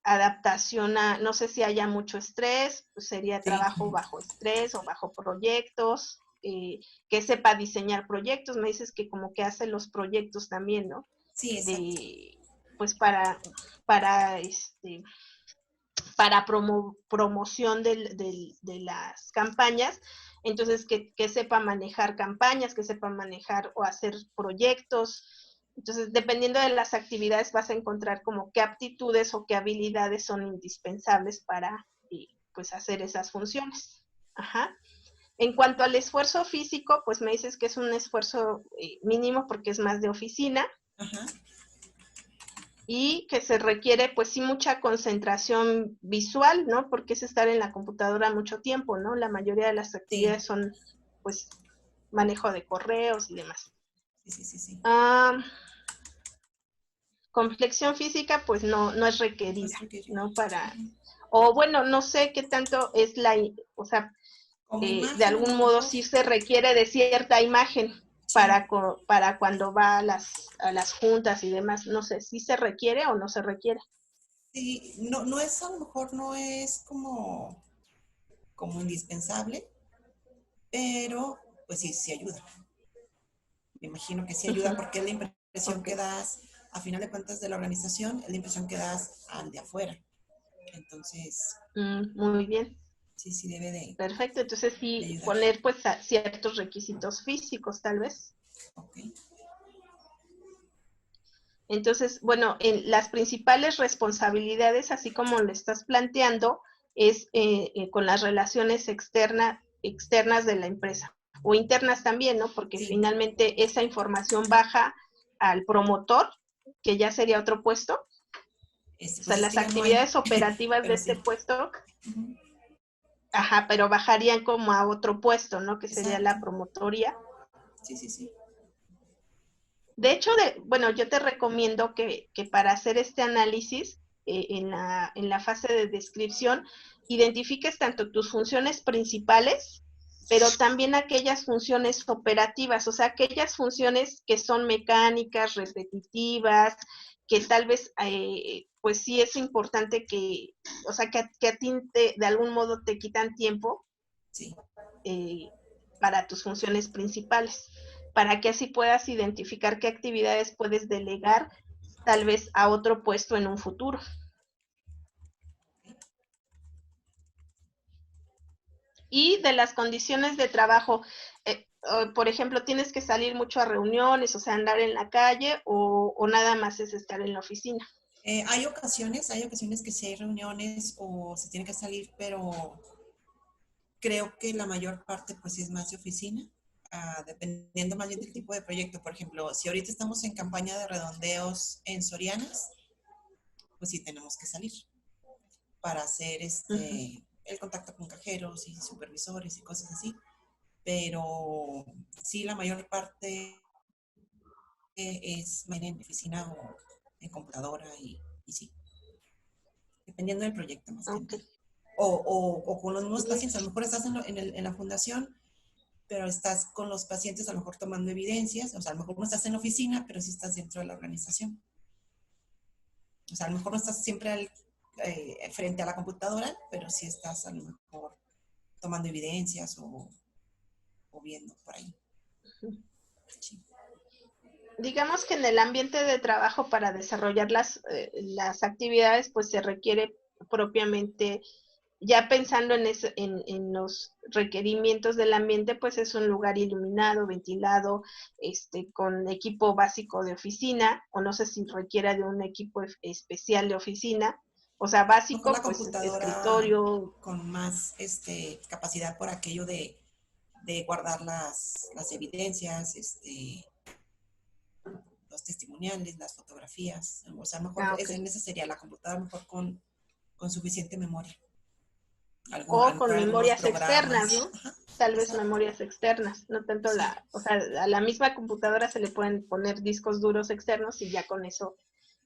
adaptación no sé si haya mucho estrés, pues sería trabajo bajo estrés o bajo proyectos, que sepa diseñar proyectos. Me dices que como que hace los proyectos también, ¿no? Sí, exacto. Pues para promoción de las campañas. Entonces, que sepa manejar campañas, que sepa manejar o hacer proyectos. Entonces, dependiendo de las actividades, vas a encontrar como qué aptitudes o qué habilidades son indispensables para pues hacer esas funciones. Ajá. En cuanto al esfuerzo físico, pues me dices que es un esfuerzo mínimo porque es más de oficina. Ajá. Y que se requiere, pues sí, mucha concentración visual, ¿no? Porque es estar en la computadora mucho tiempo, ¿no? La mayoría de las actividades son, pues, manejo de correos y demás. Sí. Complexión física, pues no es requerida, ¿no? O bueno, no sé qué tanto es o sea, de algún modo sí se requiere de cierta imagen. Sí. Para cuando va a las juntas y demás, no sé, ¿sí se requiere o no se requiere? Sí, no es, a lo mejor no es como indispensable, pero pues sí ayuda. Me imagino que sí ayuda porque es la impresión que das, a final de cuentas, de la organización, es la impresión que das al de afuera. Entonces... muy bien. Sí debe de... Perfecto, entonces sí poner pues ciertos requisitos físicos tal vez. Ok. Entonces, bueno, las principales responsabilidades, así como lo estás planteando, es con las relaciones externas de la empresa, o internas también, ¿no? Porque finalmente esa información baja al promotor, que ya sería otro puesto. O sea, las actividades operativas de este puesto, ajá, pero bajarían como a otro puesto, ¿no? Que sería la promotoría. Sí. De hecho, bueno, yo te recomiendo que para hacer este análisis, en la fase de descripción, identifiques tanto tus funciones principales, pero también aquellas funciones operativas, o sea, aquellas funciones que son mecánicas, repetitivas, que tal vez, pues sí es importante o sea, que a ti de algún modo te quitan tiempo para tus funciones principales. para que así puedas identificar qué actividades puedes delegar tal vez a otro puesto en un futuro. Y de las condiciones de trabajo, por ejemplo, tienes que salir mucho a reuniones, o sea, andar en la calle, o nada más es estar en la oficina. Hay ocasiones que sí hay reuniones o se tiene que salir, pero creo que la mayor parte pues sí es más de oficina, dependiendo más bien del tipo de proyecto. Por ejemplo, si ahorita estamos en campaña de redondeos en Sorianas, pues sí tenemos que salir para hacer el contacto con cajeros y supervisores y cosas así. Pero sí, la mayor parte es en oficina o en computadora y sí, dependiendo del proyecto más que nada. O con los mismos pacientes, a lo mejor estás en la fundación, pero estás con los pacientes a lo mejor tomando evidencias, o sea, a lo mejor no estás en la oficina, pero sí estás dentro de la organización. O sea, a lo mejor no estás siempre frente a la computadora, pero sí estás a lo mejor tomando evidencias o viendo por ahí. Sí. Digamos que en el ambiente de trabajo para desarrollar las actividades, pues se requiere propiamente, ya pensando en los requerimientos del ambiente, pues es un lugar iluminado, ventilado, con equipo básico de oficina, o no sé si requiera de un equipo especial de oficina, o sea, básico, la pues escritorio con más capacidad por aquello de guardar las evidencias, los testimoniales, las fotografías. O sea, mejor esa sería la computadora, mejor con suficiente memoria. O con memorias externas, ¿no? Tal vez exacto. Memorias externas, no tanto sí. O sea, a la misma computadora se le pueden poner discos duros externos y ya con eso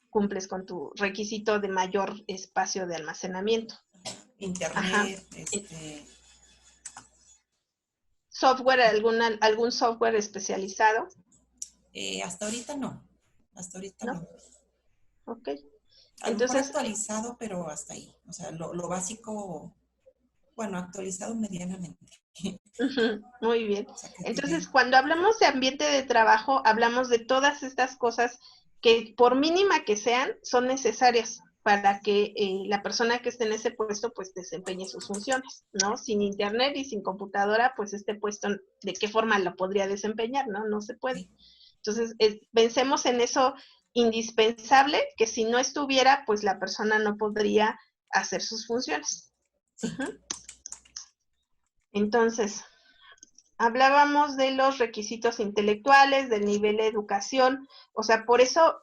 cumples con tu requisito de mayor espacio de almacenamiento. Internet, ¿Software, algún software especializado? Hasta ahorita no. Hasta ahorita no. Ok. A lo mejor actualizado, pero hasta ahí. O sea, lo básico, bueno, actualizado medianamente. Muy bien. O sea, Entonces, cuando hablamos de ambiente de trabajo, hablamos de todas estas cosas que, por mínima que sean, son necesarias para que la persona que esté en ese puesto, pues, desempeñe sus funciones, ¿no? Sin internet y sin computadora, pues, este puesto, ¿de qué forma lo podría desempeñar, no? No se puede. Sí. Entonces, pensemos en eso indispensable, que si no estuviera, pues, la persona no podría hacer sus funciones. Sí. Entonces, hablábamos de los requisitos intelectuales, del nivel de educación, o sea, por eso,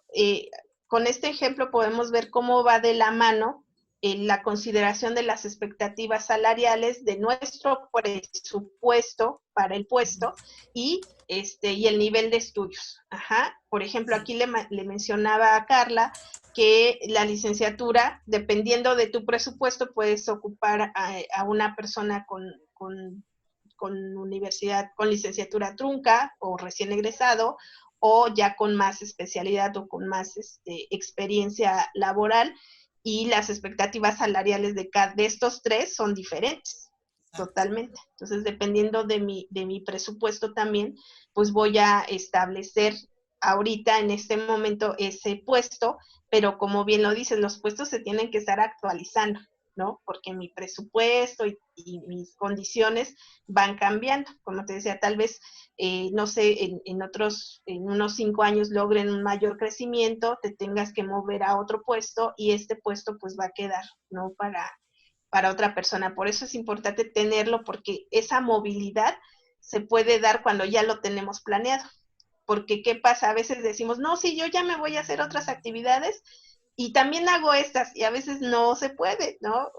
con este ejemplo podemos ver cómo va de la mano la consideración de las expectativas salariales de nuestro presupuesto para el puesto y el nivel de estudios. Ajá. Por ejemplo, aquí le mencionaba a Carla que la licenciatura, dependiendo de tu presupuesto, puedes ocupar a una persona con universidad, con licenciatura trunca o recién egresado, o ya con más especialidad o con más experiencia laboral, y las expectativas salariales de estos tres son diferentes, totalmente. Entonces, dependiendo de mi presupuesto también, pues voy a establecer ahorita, en este momento, ese puesto, pero como bien lo dices, los puestos se tienen que estar actualizando, ¿no? Porque mi presupuesto y mis condiciones van cambiando. Como te decía, tal vez, no sé, en unos 5 años logren un mayor crecimiento, te tengas que mover a otro puesto y este puesto pues va a quedar, ¿no? Para otra persona. Por eso es importante tenerlo, porque esa movilidad se puede dar cuando ya lo tenemos planeado. Porque, ¿qué pasa? A veces decimos, no, sí, yo ya me voy a hacer otras actividades, y también hago estas, y a veces no se puede, ¿no?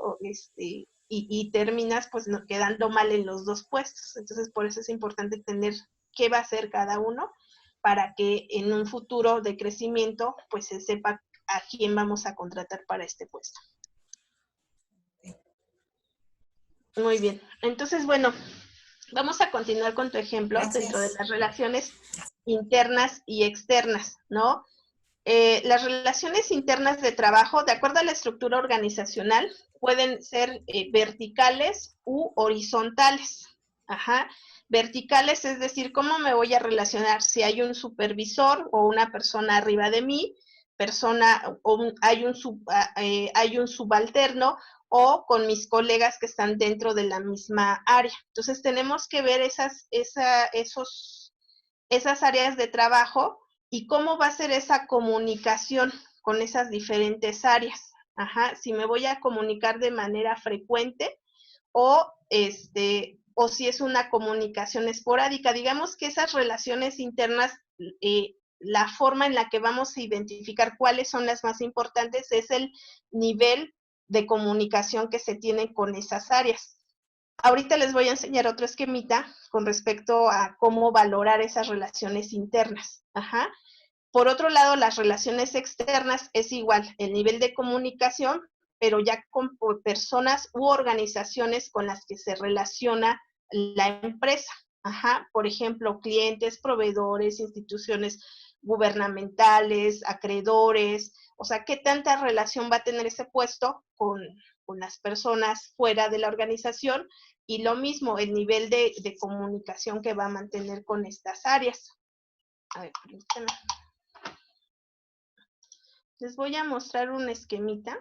Y terminas pues quedando mal en los dos puestos. Entonces, por eso es importante tener qué va a hacer cada uno, para que en un futuro de crecimiento pues se sepa a quién vamos a contratar para este puesto. Muy bien. Entonces, bueno, vamos a continuar con tu ejemplo. Gracias. Dentro de las relaciones internas y externas, ¿no? Las relaciones internas de trabajo, de acuerdo a la estructura organizacional, pueden ser verticales u horizontales. Ajá. Verticales, es decir, cómo me voy a relacionar si hay un supervisor o una persona arriba de mí, hay un subalterno, o con mis colegas que están dentro de la misma área. Entonces tenemos que ver esas áreas de trabajo y cómo va a ser esa comunicación con esas diferentes áreas. Ajá, si me voy a comunicar de manera frecuente o si es una comunicación esporádica. Digamos que esas relaciones internas, la forma en la que vamos a identificar cuáles son las más importantes es el nivel de comunicación que se tiene con esas áreas. Ahorita les voy a enseñar otro esquemita con respecto a cómo valorar esas relaciones internas. Ajá. Por otro lado, las relaciones externas es igual, el nivel de comunicación, pero ya con personas u organizaciones con las que se relaciona la empresa. Ajá. Por ejemplo, clientes, proveedores, instituciones gubernamentales, acreedores. O sea, ¿qué tanta relación va a tener ese puesto con las personas fuera de la organización? Y lo mismo, el nivel de comunicación que va a mantener con estas áreas. A ver, permítanme. Les voy a mostrar un esquemita.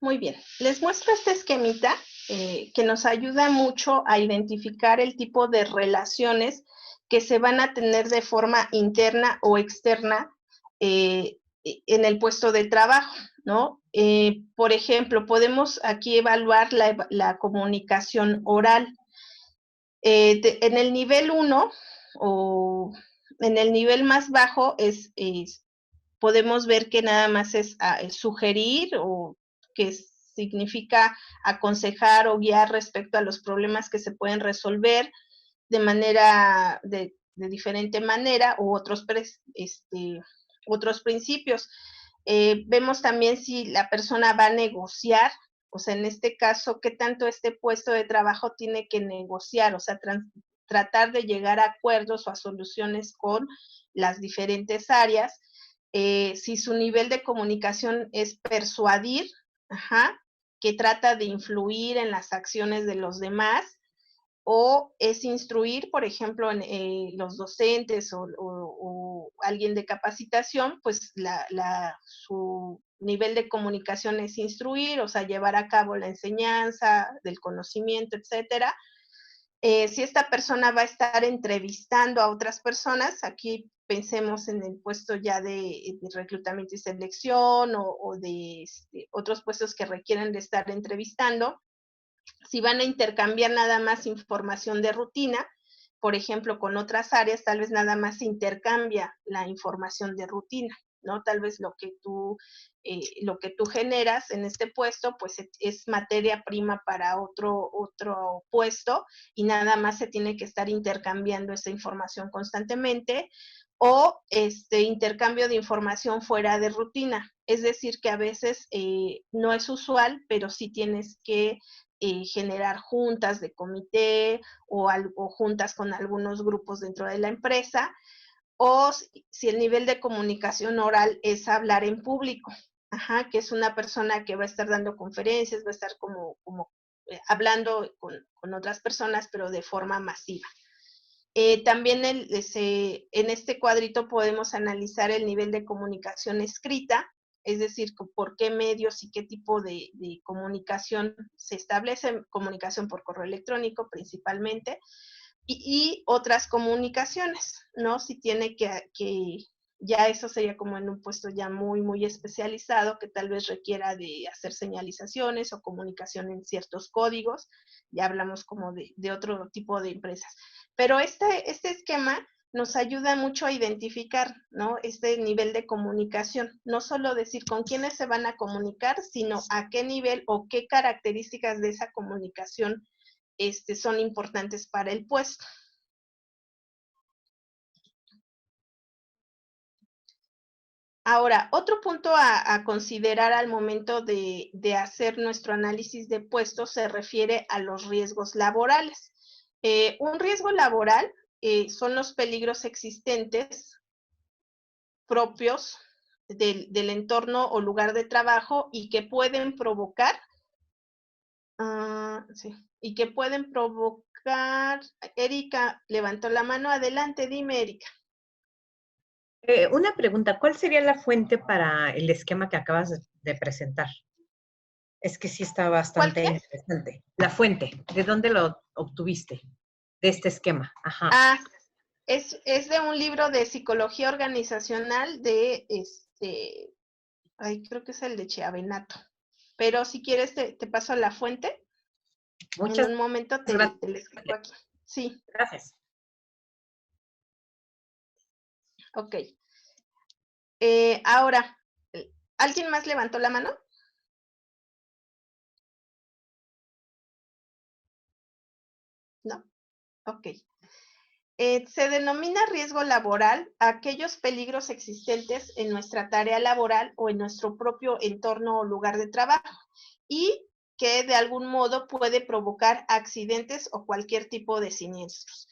Muy bien, les muestro este esquemita que nos ayuda mucho a identificar el tipo de relaciones que se van a tener de forma interna o externa en el puesto de trabajo, ¿no? Por ejemplo, podemos aquí evaluar la comunicación oral. En el nivel 1 o en el nivel más bajo podemos ver que nada más es sugerir o que significa aconsejar o guiar respecto a los problemas que se pueden resolver de manera, de diferente manera u otros principios. Vemos también si la persona va a negociar, o sea, en este caso, qué tanto este puesto de trabajo tiene que negociar, o sea, tratar de llegar a acuerdos o a soluciones con las diferentes áreas. Si su nivel de comunicación es persuadir, ajá, que trata de influir en las acciones de los demás, o es instruir, por ejemplo, en los docentes o alguien de capacitación, pues su nivel de comunicación es instruir, o sea, llevar a cabo la enseñanza del conocimiento, etcétera. Si esta persona va a estar entrevistando a otras personas, aquí pensemos en el puesto ya de reclutamiento y selección o de otros puestos que requieren de estar entrevistando. Si van a intercambiar nada más información de rutina, por ejemplo, con otras áreas, tal vez nada más se intercambia la información de rutina, ¿no? Tal vez lo que tú generas en este puesto, pues es materia prima para otro puesto y nada más se tiene que estar intercambiando esa información constantemente, o intercambio de información fuera de rutina. Es decir, que a veces no es usual, pero sí tienes que generar juntas de comité o juntas con algunos grupos dentro de la empresa, o si el nivel de comunicación oral es hablar en público, ajá, que es una persona que va a estar dando conferencias, va a estar como hablando con otras personas, pero de forma masiva. También en este cuadrito podemos analizar el nivel de comunicación escrita, es decir, por qué medios y qué tipo de comunicación se establece, comunicación por correo electrónico principalmente, y otras comunicaciones, ¿no? Si tiene que ya eso sería como en un puesto ya muy, muy especializado, que tal vez requiera de hacer señalizaciones o comunicación en ciertos códigos, ya hablamos como de otro tipo de empresas. Pero este esquema nos ayuda mucho a identificar, ¿no? Este nivel de comunicación, no solo decir con quiénes se van a comunicar, sino a qué nivel o qué características de esa comunicación son importantes para el puesto. Ahora, otro punto a considerar al momento de hacer nuestro análisis de puestos se refiere a los riesgos laborales. Un riesgo laboral son los peligros existentes propios del entorno o lugar de trabajo y que pueden provocar y que pueden provocar. Erika levantó la mano. Adelante, dime, Erika. Una pregunta, ¿cuál sería la fuente para el esquema que acabas de presentar? Es que sí está ¿Cuál bastante qué? interesante. La fuente, ¿de dónde lo obtuviste? De este esquema. Ajá. Ah, es de un libro de psicología organizacional de creo que es el de Chiavenato. Pero si quieres te paso la fuente. En Muchas un momento te gracias. lo explico aquí. Sí, Gracias. ok. Ahora, ¿alguien más levantó la mano? No. Ok. Se denomina riesgo laboral a aquellos peligros existentes en nuestra tarea laboral o en nuestro propio entorno o lugar de trabajo y que de algún modo puede provocar accidentes o cualquier tipo de siniestros.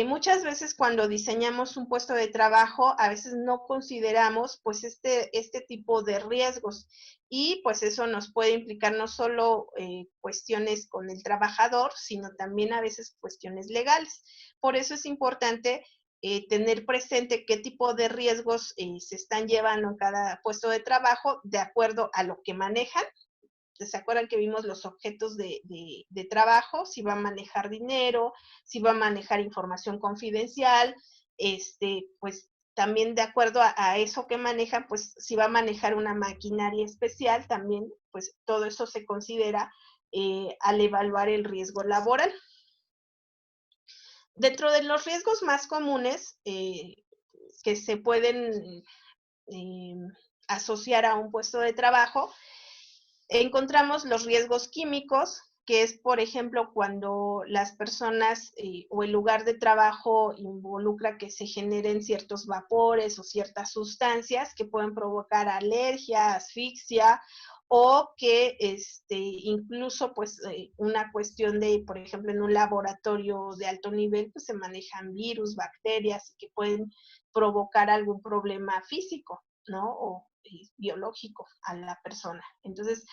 Muchas veces cuando diseñamos un puesto de trabajo, a veces no consideramos pues este tipo de riesgos y pues eso nos puede implicar no solo cuestiones con el trabajador, sino también a veces cuestiones legales. Por eso es importante tener presente qué tipo de riesgos se están llevando en cada puesto de trabajo de acuerdo a lo que manejan. ¿Se acuerdan que vimos los objetos de trabajo? Si va a manejar dinero, si va a manejar información confidencial, pues también de acuerdo a eso que manejan, pues si va a manejar una maquinaria especial, también pues todo eso se considera al evaluar el riesgo laboral. Dentro de los riesgos más comunes que se pueden asociar a un puesto de trabajo, encontramos los riesgos químicos, que es, por ejemplo, cuando las personas o el lugar de trabajo involucra que se generen ciertos vapores o ciertas sustancias que pueden provocar alergia, asfixia, o que incluso pues una cuestión de, por ejemplo, en un laboratorio de alto nivel, pues se manejan virus, bacterias que pueden provocar algún problema físico, ¿no? O biológico a la persona. Entonces,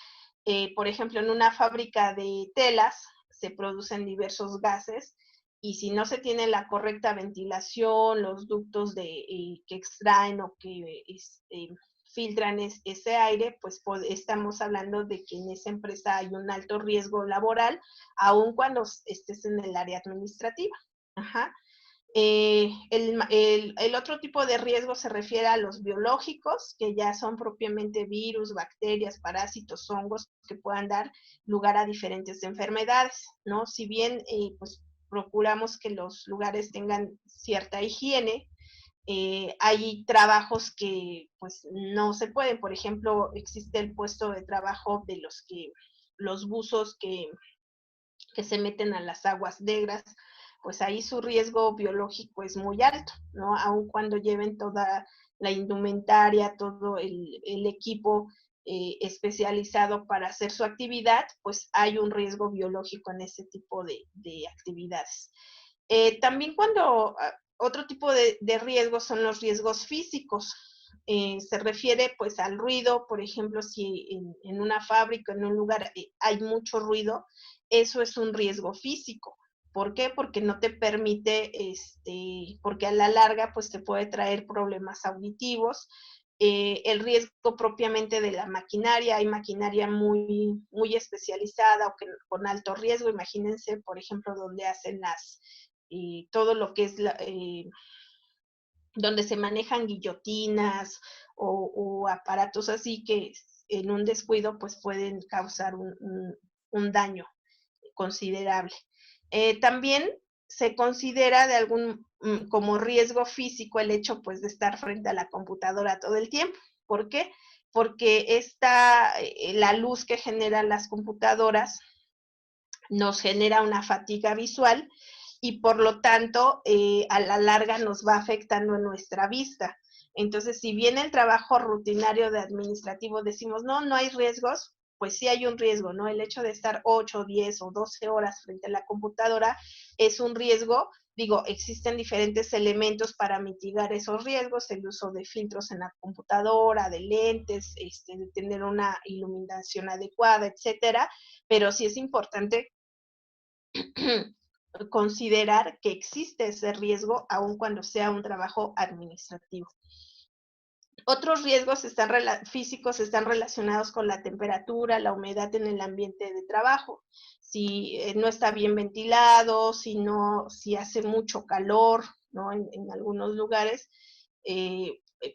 por ejemplo, en una fábrica de telas se producen diversos gases y si no se tiene la correcta ventilación, los ductos que extraen o que filtran ese aire, pues estamos hablando de que en esa empresa hay un alto riesgo laboral, aun cuando estés en el área administrativa. Ajá. El otro tipo de riesgo se refiere a los biológicos, que ya son propiamente virus, bacterias, parásitos, hongos que puedan dar lugar a diferentes enfermedades, ¿no? Si bien pues procuramos que los lugares tengan cierta higiene, hay trabajos que pues no se pueden. Por ejemplo, existe el puesto de trabajo de los buzos que se meten a las aguas negras, pues ahí su riesgo biológico es muy alto, ¿no? Aun cuando lleven toda la indumentaria, todo el equipo especializado para hacer su actividad, pues hay un riesgo biológico en ese tipo de actividades. También otro tipo de riesgos son los riesgos físicos. Se refiere pues al ruido, por ejemplo, si en una fábrica, en un lugar hay mucho ruido, eso es un riesgo físico. ¿Por qué? Porque no te permite, porque a la larga pues te puede traer problemas auditivos. El riesgo propiamente de la maquinaria, hay maquinaria muy, muy especializada o con alto riesgo. Imagínense, por ejemplo, donde hacen todo lo que es donde se manejan guillotinas o aparatos así que en un descuido pues pueden causar un daño considerable. También se considera como riesgo físico el hecho pues de estar frente a la computadora todo el tiempo. ¿Por qué? Porque la luz que generan las computadoras nos genera una fatiga visual y por lo tanto a la larga nos va afectando en nuestra vista. Entonces, si bien el trabajo rutinario de administrativo decimos, no hay riesgos, pues sí hay un riesgo, ¿no? El hecho de estar 8, 10 o 12 horas frente a la computadora es un riesgo. Digo, existen diferentes elementos para mitigar esos riesgos, el uso de filtros en la computadora, de lentes, de tener una iluminación adecuada, etcétera, pero sí es importante considerar que existe ese riesgo aun cuando sea un trabajo administrativo. Otros riesgos físicos están relacionados con la temperatura, la humedad en el ambiente de trabajo. Si no está bien ventilado, si hace mucho calor, ¿no? En algunos lugares,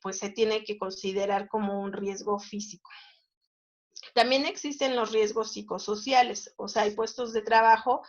pues se tiene que considerar como un riesgo físico. También existen los riesgos psicosociales, o sea, hay puestos de trabajo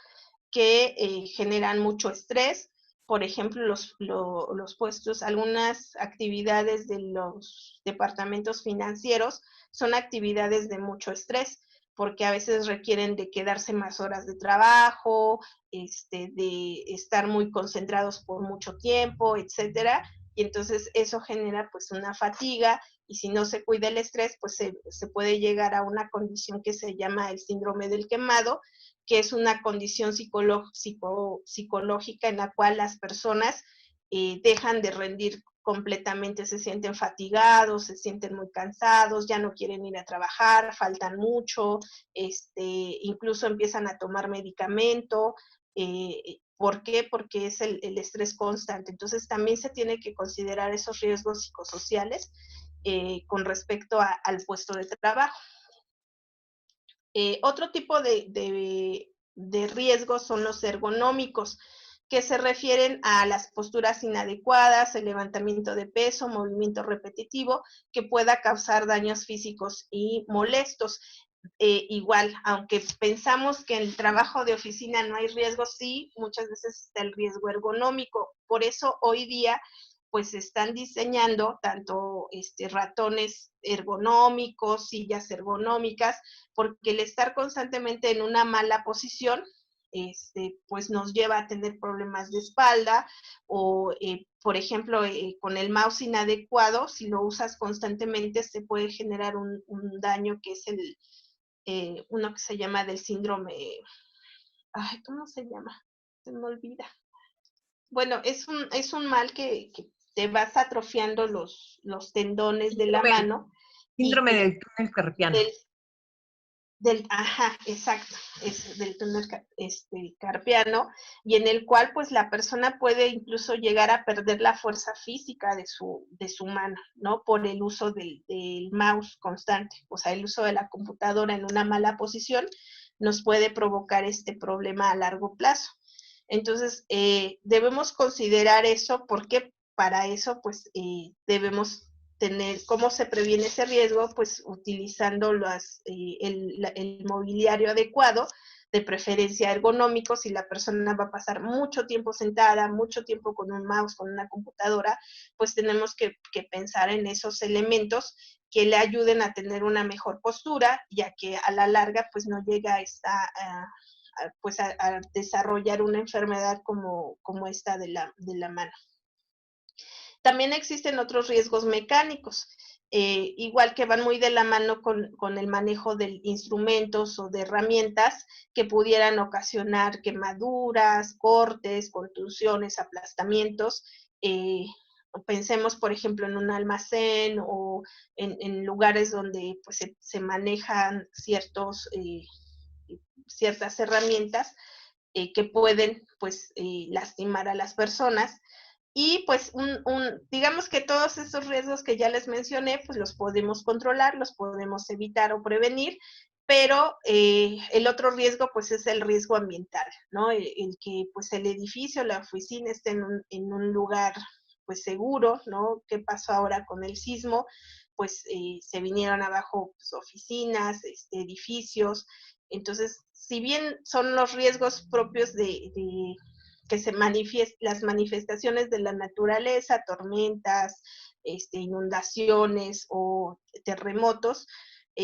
que generan mucho estrés. Por ejemplo, los puestos, algunas actividades de los departamentos financieros son actividades de mucho estrés, porque a veces requieren de quedarse más horas de trabajo, de estar muy concentrados por mucho tiempo, etcétera. Y entonces eso genera pues una fatiga, y si no se cuida el estrés, pues se puede llegar a una condición que se llama el síndrome del quemado, que es una condición psicológica en la cual las personas dejan de rendir completamente, se sienten fatigados, se sienten muy cansados, ya no quieren ir a trabajar, faltan mucho, incluso empiezan a tomar medicamento. ¿Por qué? Porque es el estrés constante. Entonces también se tiene que considerar esos riesgos psicosociales con respecto al puesto de trabajo. Otro tipo de riesgos son los ergonómicos, que se refieren a las posturas inadecuadas, el levantamiento de peso, movimiento repetitivo, que pueda causar daños físicos y molestos. Igual, aunque pensamos que en el trabajo de oficina no hay riesgo, sí, muchas veces está el riesgo ergonómico. Por eso hoy día pues se están diseñando tanto ratones ergonómicos, sillas ergonómicas, porque el estar constantemente en una mala posición pues nos lleva a tener problemas de espalda, o por ejemplo con el mouse inadecuado, si lo usas constantemente se puede generar un daño que es uno que se llama del síndrome, ay, ¿cómo se llama? Se me olvida. Bueno, es un mal que te vas atrofiando los tendones de la mano. Síndrome del túnel carpiano. Ajá, exacto, es del túnel carpiano, y en el cual pues la persona puede incluso llegar a perder la fuerza física de su mano, ¿no? Por el uso del mouse constante, o sea, el uso de la computadora en una mala posición nos puede provocar este problema a largo plazo. Entonces, debemos considerar eso, porque para eso pues debemos tener, ¿cómo se previene ese riesgo? Pues utilizando el mobiliario adecuado, de preferencia ergonómico. Si la persona va a pasar mucho tiempo sentada, mucho tiempo con un mouse, con una computadora, pues tenemos que pensar en esos elementos que le ayuden a tener una mejor postura, ya que a la larga pues no llega a desarrollar una enfermedad como esta de la mano. También existen otros riesgos mecánicos, igual que van muy de la mano con el manejo de instrumentos o de herramientas que pudieran ocasionar quemaduras, cortes, contusiones, aplastamientos. Pensemos, por ejemplo, en un almacén o en lugares donde pues, se manejan ciertas herramientas que pueden pues, lastimar a las personas. Y pues digamos que todos esos riesgos que ya les mencioné, pues los podemos controlar, los podemos evitar o prevenir, pero el otro riesgo pues es el riesgo ambiental, ¿no? El que pues el edificio, la oficina esté en un lugar pues seguro, ¿no? ¿Qué pasó ahora con el sismo? Pues se vinieron abajo pues, oficinas, edificios. Entonces, si bien son los riesgos propios que se las manifestaciones de la naturaleza, tormentas, inundaciones o terremotos,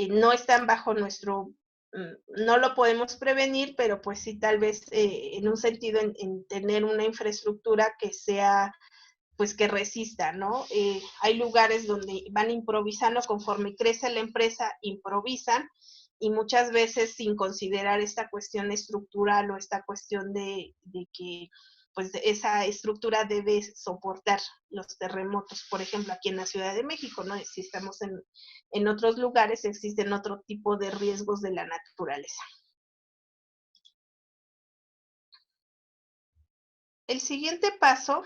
no están bajo no lo podemos prevenir, pero pues sí tal vez en un sentido en tener una infraestructura que sea, pues que resista, ¿no? Hay lugares donde van improvisando, conforme crece la empresa, improvisan, y muchas veces sin considerar esta cuestión estructural o esta cuestión de que pues esa estructura debe soportar los terremotos. Por ejemplo, aquí en la Ciudad de México, ¿no? Si estamos en otros lugares, existen otro tipo de riesgos de la naturaleza. El siguiente paso,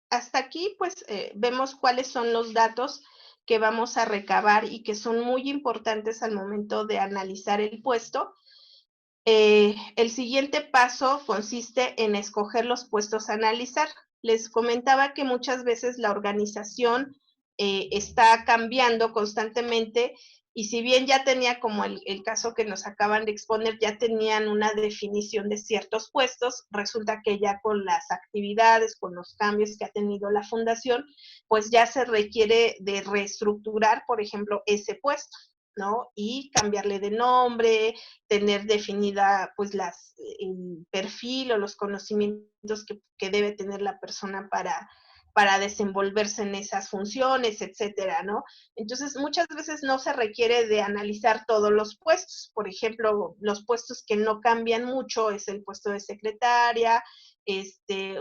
hasta aquí pues vemos cuáles son los datos que vamos a recabar y que son muy importantes al momento de analizar el puesto. El siguiente paso consiste en escoger los puestos a analizar. Les comentaba que muchas veces la organización está cambiando constantemente y si bien ya tenía, como el caso que nos acaban de exponer, ya tenían una definición de ciertos puestos, resulta que ya con las actividades, con los cambios que ha tenido la fundación, pues ya se requiere de reestructurar, por ejemplo, ese puesto, ¿no? Y cambiarle de nombre, tener definida pues el perfil o los conocimientos que debe tener la persona para desenvolverse en esas funciones, etcétera, ¿no? Entonces, muchas veces no se requiere de analizar todos los puestos. Por ejemplo, los puestos que no cambian mucho es el puesto de secretaria,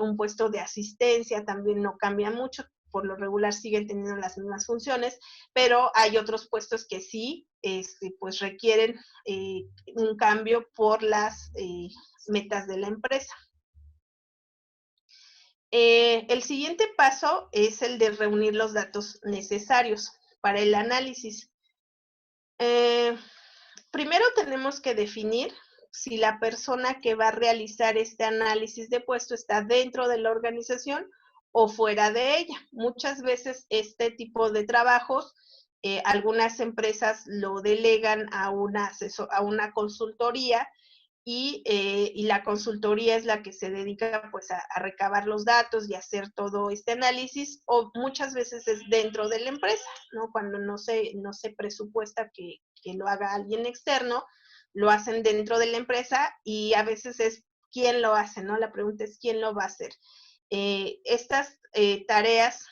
un puesto de asistencia también no cambia mucho, por lo regular siguen teniendo las mismas funciones, pero hay otros puestos que sí, pues requieren un cambio por las metas de la empresa. El siguiente paso es el de reunir los datos necesarios para el análisis. Primero tenemos que definir si la persona que va a realizar este análisis de puesto está dentro de la organización o fuera de ella. Muchas veces este tipo de trabajos, algunas empresas lo delegan a una consultoría y la consultoría es la que se dedica pues a recabar los datos y hacer todo este análisis, o muchas veces es dentro de la empresa, ¿no? Cuando no se presupuesta que lo haga alguien externo, lo hacen dentro de la empresa y a veces es quién lo hace, ¿no? La pregunta es quién lo va a hacer. Estas tareas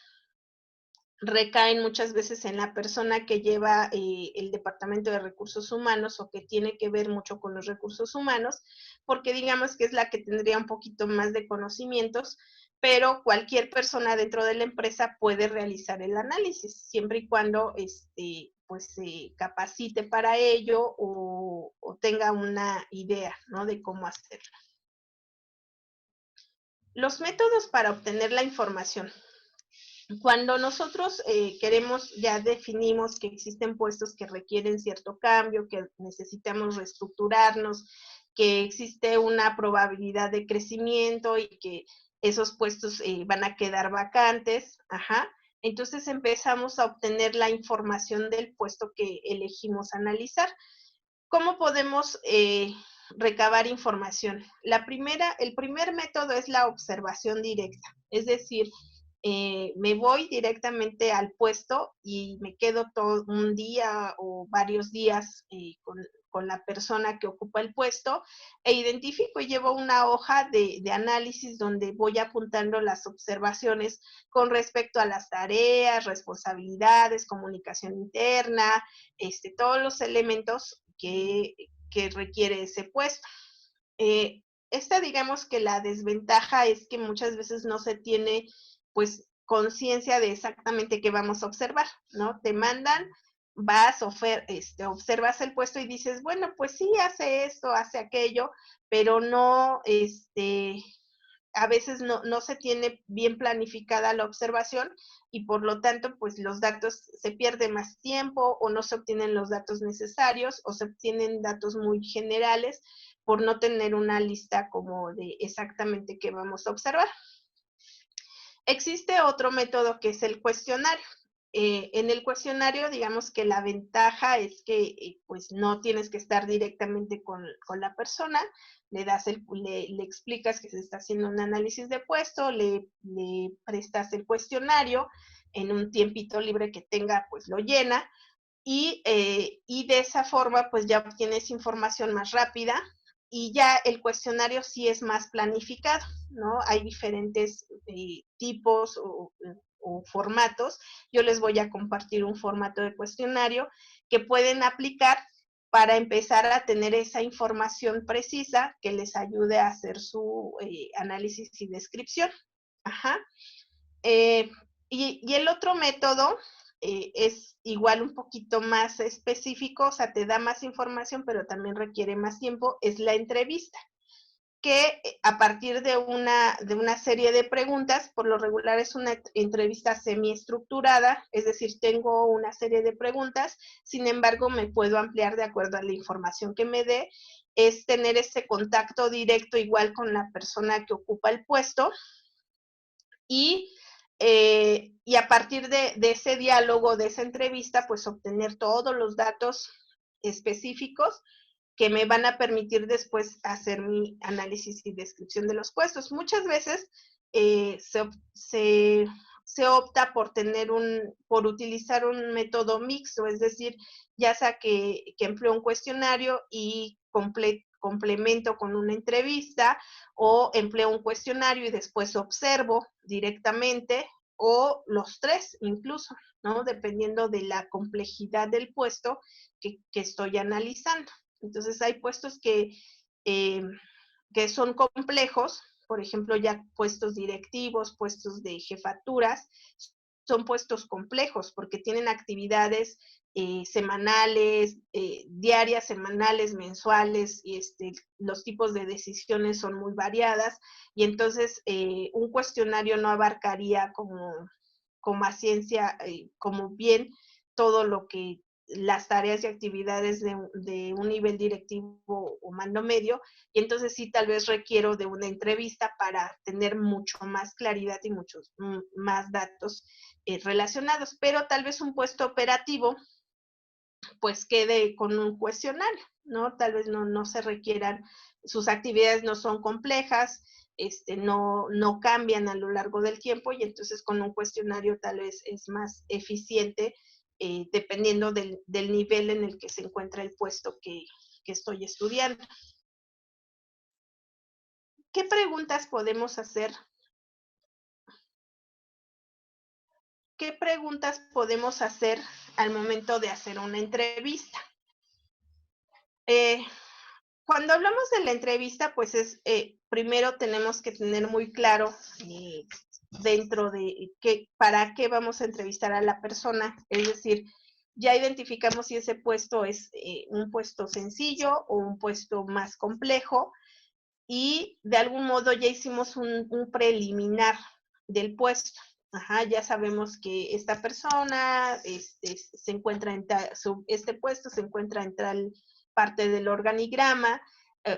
recaen muchas veces en la persona que lleva el departamento de recursos humanos o que tiene que ver mucho con los recursos humanos, porque digamos que es la que tendría un poquito más de conocimientos, pero cualquier persona dentro de la empresa puede realizar el análisis, siempre y cuando pues se capacite para ello o tenga una idea, ¿no?, de cómo hacerlo. Los métodos para obtener la información. Cuando nosotros ya definimos que existen puestos que requieren cierto cambio, que necesitamos reestructurarnos, que existe una probabilidad de crecimiento y que esos puestos van a quedar vacantes, entonces empezamos a obtener la información del puesto que elegimos analizar. ¿Cómo podemos recabar información? El primer método es la observación directa, es decir, me voy directamente al puesto y me quedo todo un día o varios días con la persona que ocupa el puesto e identifico y llevo una hoja de análisis donde voy apuntando las observaciones con respecto a las tareas, responsabilidades, comunicación interna, todos los elementos que requiere ese puesto. Digamos que la desventaja es que muchas veces no se tiene pues conciencia de exactamente qué vamos a observar, ¿no? Te mandan, vas, observas el puesto y dices, bueno, pues sí, hace esto, hace aquello, pero no, a veces no se tiene bien planificada la observación y por lo tanto, pues los datos se pierde más tiempo o no se obtienen los datos necesarios o se obtienen datos muy generales por no tener una lista como de exactamente qué vamos a observar. Existe otro método que es el cuestionario. En el cuestionario, digamos que la ventaja es que pues no tienes que estar directamente con la persona, le explicas que se está haciendo un análisis de puesto, le prestas el cuestionario, en un tiempito libre que tenga, pues lo llena, y de esa forma pues ya obtienes información más rápida, y ya el cuestionario sí es más planificado, ¿no? Hay diferentes tipos o formatos. Yo les voy a compartir un formato de cuestionario que pueden aplicar para empezar a tener esa información precisa que les ayude a hacer su análisis y descripción. Y el otro método es igual un poquito más específico, o sea, te da más información, pero también requiere más tiempo, es la entrevista. que a partir de una serie de preguntas, por lo regular es una entrevista semiestructurada, es decir, tengo una serie de preguntas, sin embargo, me puedo ampliar de acuerdo a la información que me dé, es tener ese contacto directo igual con la persona que ocupa el puesto, y a partir de ese diálogo, de esa entrevista, pues obtener todos los datos específicos que me van a permitir después hacer mi análisis y descripción de los puestos. Muchas veces se opta por utilizar un método mixto, es decir, ya sea que empleo un cuestionario y complemento con una entrevista, o empleo un cuestionario y después observo directamente, o los tres incluso, ¿no? Dependiendo de la complejidad del puesto que estoy analizando. Entonces hay puestos que son complejos, por ejemplo, ya puestos directivos, puestos de jefaturas, son puestos complejos porque tienen actividades semanales, diarias, semanales, mensuales, y los tipos de decisiones son muy variadas, y entonces un cuestionario no abarcaría como a ciencia, como bien todo lo que las tareas y actividades de un nivel directivo o mando medio, y entonces sí tal vez requiero de una entrevista para tener mucho más claridad y muchos más datos relacionados, pero tal vez un puesto operativo pues quede con un cuestionario, ¿no? Tal vez no se requieran, sus actividades no son complejas, no cambian a lo largo del tiempo, y entonces con un cuestionario tal vez es más eficiente, dependiendo del nivel en el que se encuentra el puesto que estoy estudiando. ¿Qué preguntas podemos hacer? ¿Qué preguntas podemos hacer al momento de hacer una entrevista? Cuando hablamos de la entrevista, pues primero tenemos que tener muy claro dentro de para qué vamos a entrevistar a la persona, es decir, ya identificamos si ese puesto es un puesto sencillo o un puesto más complejo, y de algún modo ya hicimos un preliminar del puesto. Ajá, ya sabemos que esta persona se encuentra este puesto se encuentra en tal parte del organigrama.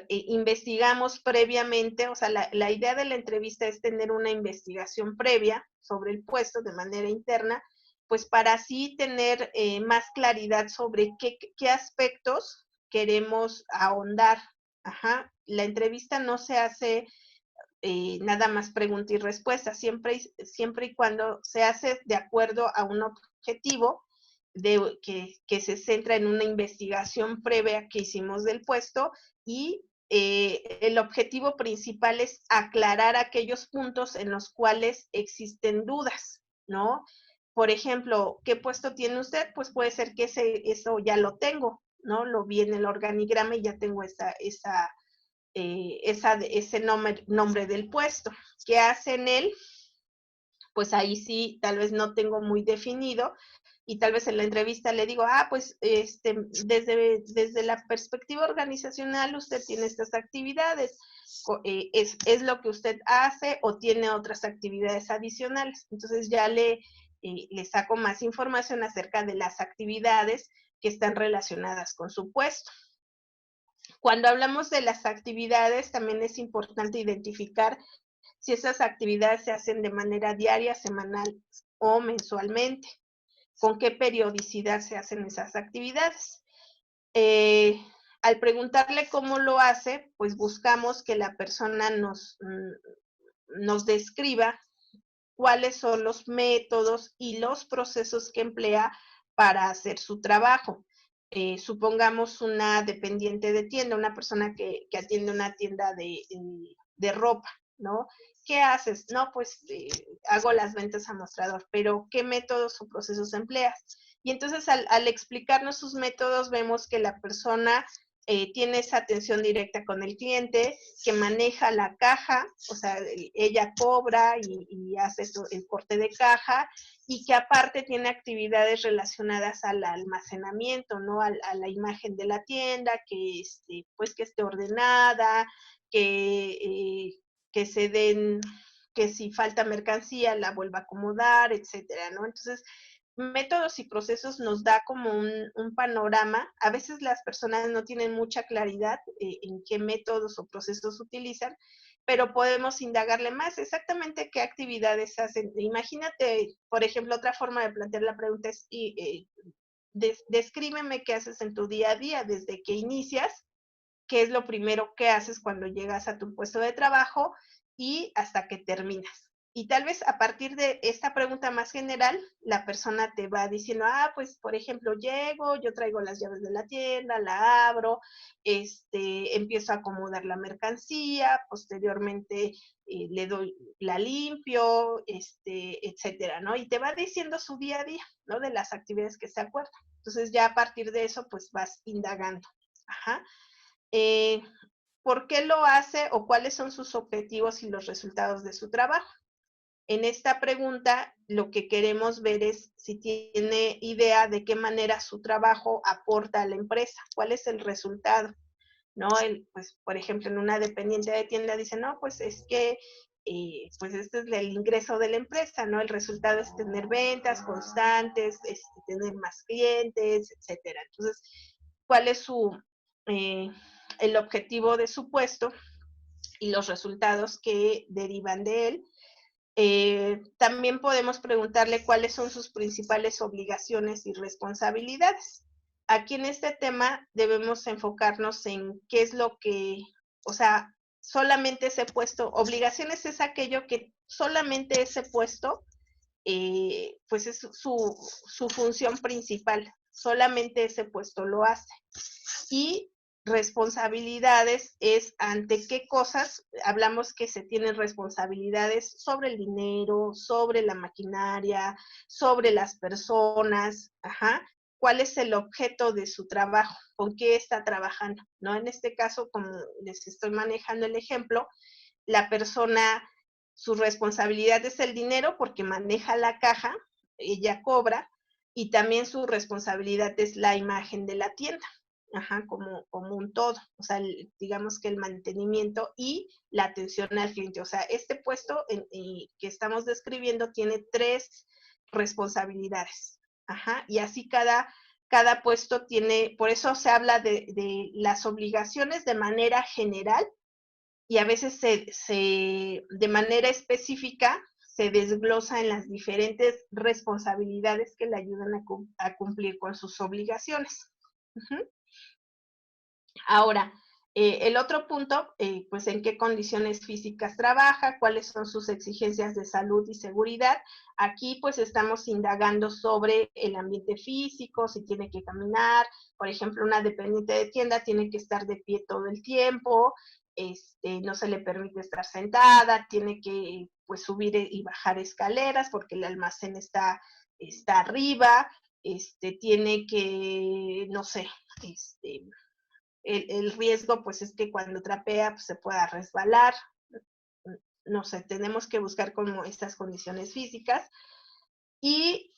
Investigamos previamente, o sea, la idea de la entrevista es tener una investigación previa sobre el puesto de manera interna, pues para así tener más claridad sobre qué aspectos queremos ahondar. Ajá, la entrevista no se hace nada más pregunta y respuesta, siempre y cuando se hace de acuerdo a un objetivo que se centra en una investigación previa que hicimos del puesto, y el objetivo principal es aclarar aquellos puntos en los cuales existen dudas, ¿no? Por ejemplo, ¿qué puesto tiene usted? Pues puede ser que eso ya lo tengo, ¿no? Lo vi en el organigrama y ya tengo ese nombre del puesto. ¿Qué hace en él? Pues ahí sí, tal vez no tengo muy definido, y tal vez en la entrevista le digo, pues desde la perspectiva organizacional usted tiene estas actividades, es lo que usted hace o tiene otras actividades adicionales. Entonces ya le saco más información acerca de las actividades que están relacionadas con su puesto. Cuando hablamos de las actividades, también es importante identificar si esas actividades se hacen de manera diaria, semanal o mensualmente. ¿Con qué periodicidad se hacen esas actividades? Al preguntarle cómo lo hace, pues buscamos que la persona nos describa cuáles son los métodos y los procesos que emplea para hacer su trabajo. Supongamos una dependiente de tienda, una persona que atiende una tienda de ropa, ¿no? ¿Qué haces? No, pues hago las ventas a mostrador, pero ¿qué métodos o procesos empleas? Y entonces al explicarnos sus métodos, vemos que la persona tiene esa atención directa con el cliente, que maneja la caja, o sea, ella cobra y hace el corte de caja, y que aparte tiene actividades relacionadas al almacenamiento, ¿no? A la imagen de la tienda, pues que esté ordenada, que se den, que si falta mercancía la vuelva a acomodar, etcétera, ¿no? Entonces, métodos y procesos nos da como un panorama. A veces las personas no tienen mucha claridad en qué métodos o procesos utilizan, pero podemos indagarle más exactamente qué actividades hacen. Imagínate, por ejemplo, otra forma de plantear la pregunta es, descríbeme qué haces en tu día a día, desde que inicias, qué es lo primero que haces cuando llegas a tu puesto de trabajo y hasta que terminas. Y tal vez a partir de esta pregunta más general, la persona te va diciendo, pues, por ejemplo, llego, yo traigo las llaves de la tienda, la abro, empiezo a acomodar la mercancía, posteriormente la limpio, etcétera, ¿no? Y te va diciendo su día a día, ¿no? De las actividades que se acuerdan. Entonces, ya a partir de eso, pues, vas indagando. Ajá. ¿Por qué lo hace o cuáles son sus objetivos y los resultados de su trabajo? En esta pregunta, lo que queremos ver es si tiene idea de qué manera su trabajo aporta a la empresa, cuál es el resultado, ¿no? Pues, por ejemplo, en una dependiente de tienda dice, no, pues es que, pues este es el ingreso de la empresa, ¿no? El resultado es tener ventas constantes, tener más clientes, etcétera. Entonces, ¿cuál es el objetivo de su puesto y los resultados que derivan de él? También podemos preguntarle cuáles son sus principales obligaciones y responsabilidades. Aquí en este tema debemos enfocarnos en qué es lo que, o sea, solamente ese puesto, obligaciones es aquello que solamente ese puesto, pues es su función principal, solamente ese puesto lo hace. Y responsabilidades es ante qué cosas, hablamos que se tienen responsabilidades sobre el dinero, sobre la maquinaria, sobre las personas, cuál es el objeto de su trabajo, con qué está trabajando, ¿no? En este caso, como les estoy manejando el ejemplo, la persona, su responsabilidad es el dinero porque maneja la caja, ella cobra, y también su responsabilidad es la imagen de la tienda. Como un todo, o sea, digamos que el mantenimiento y la atención al cliente. O sea, este puesto que estamos describiendo tiene 3 responsabilidades. Y así cada puesto tiene, por eso se habla de las obligaciones de manera general y a veces de manera específica se desglosa en las diferentes responsabilidades que le ayudan a cumplir con sus obligaciones. Ahora, el otro punto, pues en qué condiciones físicas trabaja, cuáles son sus exigencias de salud y seguridad. Aquí pues estamos indagando sobre el ambiente físico, si tiene que caminar, por ejemplo, una dependiente de tienda tiene que estar de pie todo el tiempo, no se le permite estar sentada, tiene que pues subir y bajar escaleras porque el almacén está arriba, tiene que, no sé, el riesgo pues es que cuando trapea pues, se pueda resbalar, no sé, tenemos que buscar como estas condiciones físicas y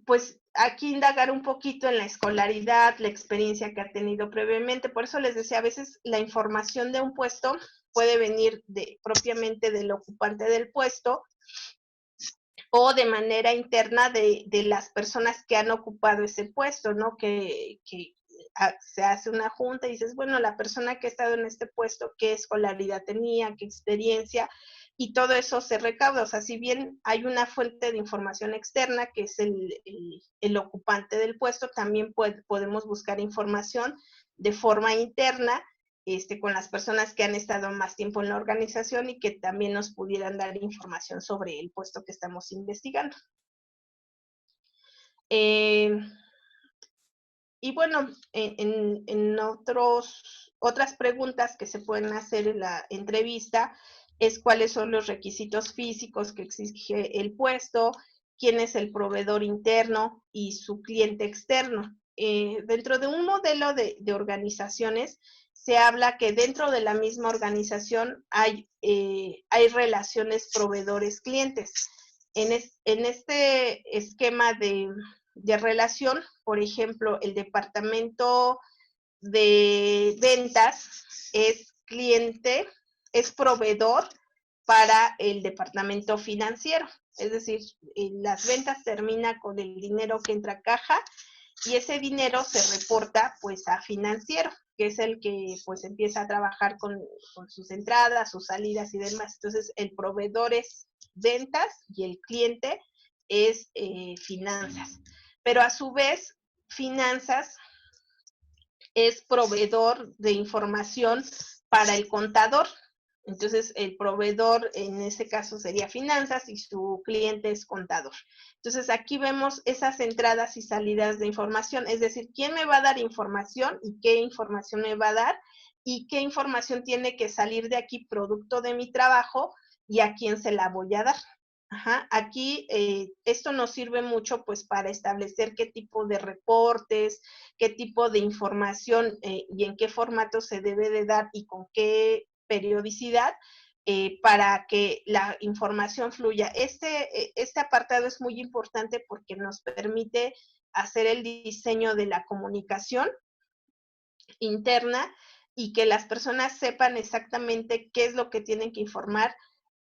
pues aquí indagar un poquito en la escolaridad, la experiencia que ha tenido previamente, por eso les decía, a veces la información de un puesto puede venir propiamente del ocupante del puesto o de manera interna de las personas que han ocupado ese puesto, ¿no? Que se hace una junta y dices, bueno, la persona que ha estado en este puesto, qué escolaridad tenía, qué experiencia, y todo eso se recauda. O sea, si bien hay una fuente de información externa, que es el ocupante del puesto, también podemos buscar información de forma interna, con las personas que han estado más tiempo en la organización y que también nos pudieran dar información sobre el puesto que estamos investigando. Y bueno, en otras preguntas que se pueden hacer en la entrevista es cuáles son los requisitos físicos que exige el puesto, quién es el proveedor interno y su cliente externo. Dentro de un modelo de organizaciones se habla que dentro de la misma organización hay relaciones proveedores-clientes. En este esquema de relación, por ejemplo, el departamento de ventas es cliente, es proveedor para el departamento financiero. Es decir, las ventas terminan con el dinero que entra a caja y ese dinero se reporta pues a financiero, que es el que pues empieza a trabajar con sus entradas, sus salidas y demás. Entonces, el proveedor es ventas y el cliente es finanzas. Pero a su vez, finanzas es proveedor de información para el contador. Entonces, el proveedor en ese caso sería finanzas y su cliente es contador. Entonces, aquí vemos esas entradas y salidas de información, es decir, quién me va a dar información y qué información me va a dar y qué información tiene que salir de aquí producto de mi trabajo y a quién se la voy a dar. Ajá. Aquí esto nos sirve mucho pues para establecer qué tipo de reportes, qué tipo de información y en qué formato se debe de dar y con qué periodicidad para que la información fluya. Este apartado es muy importante porque nos permite hacer el diseño de la comunicación interna y que las personas sepan exactamente qué es lo que tienen que informar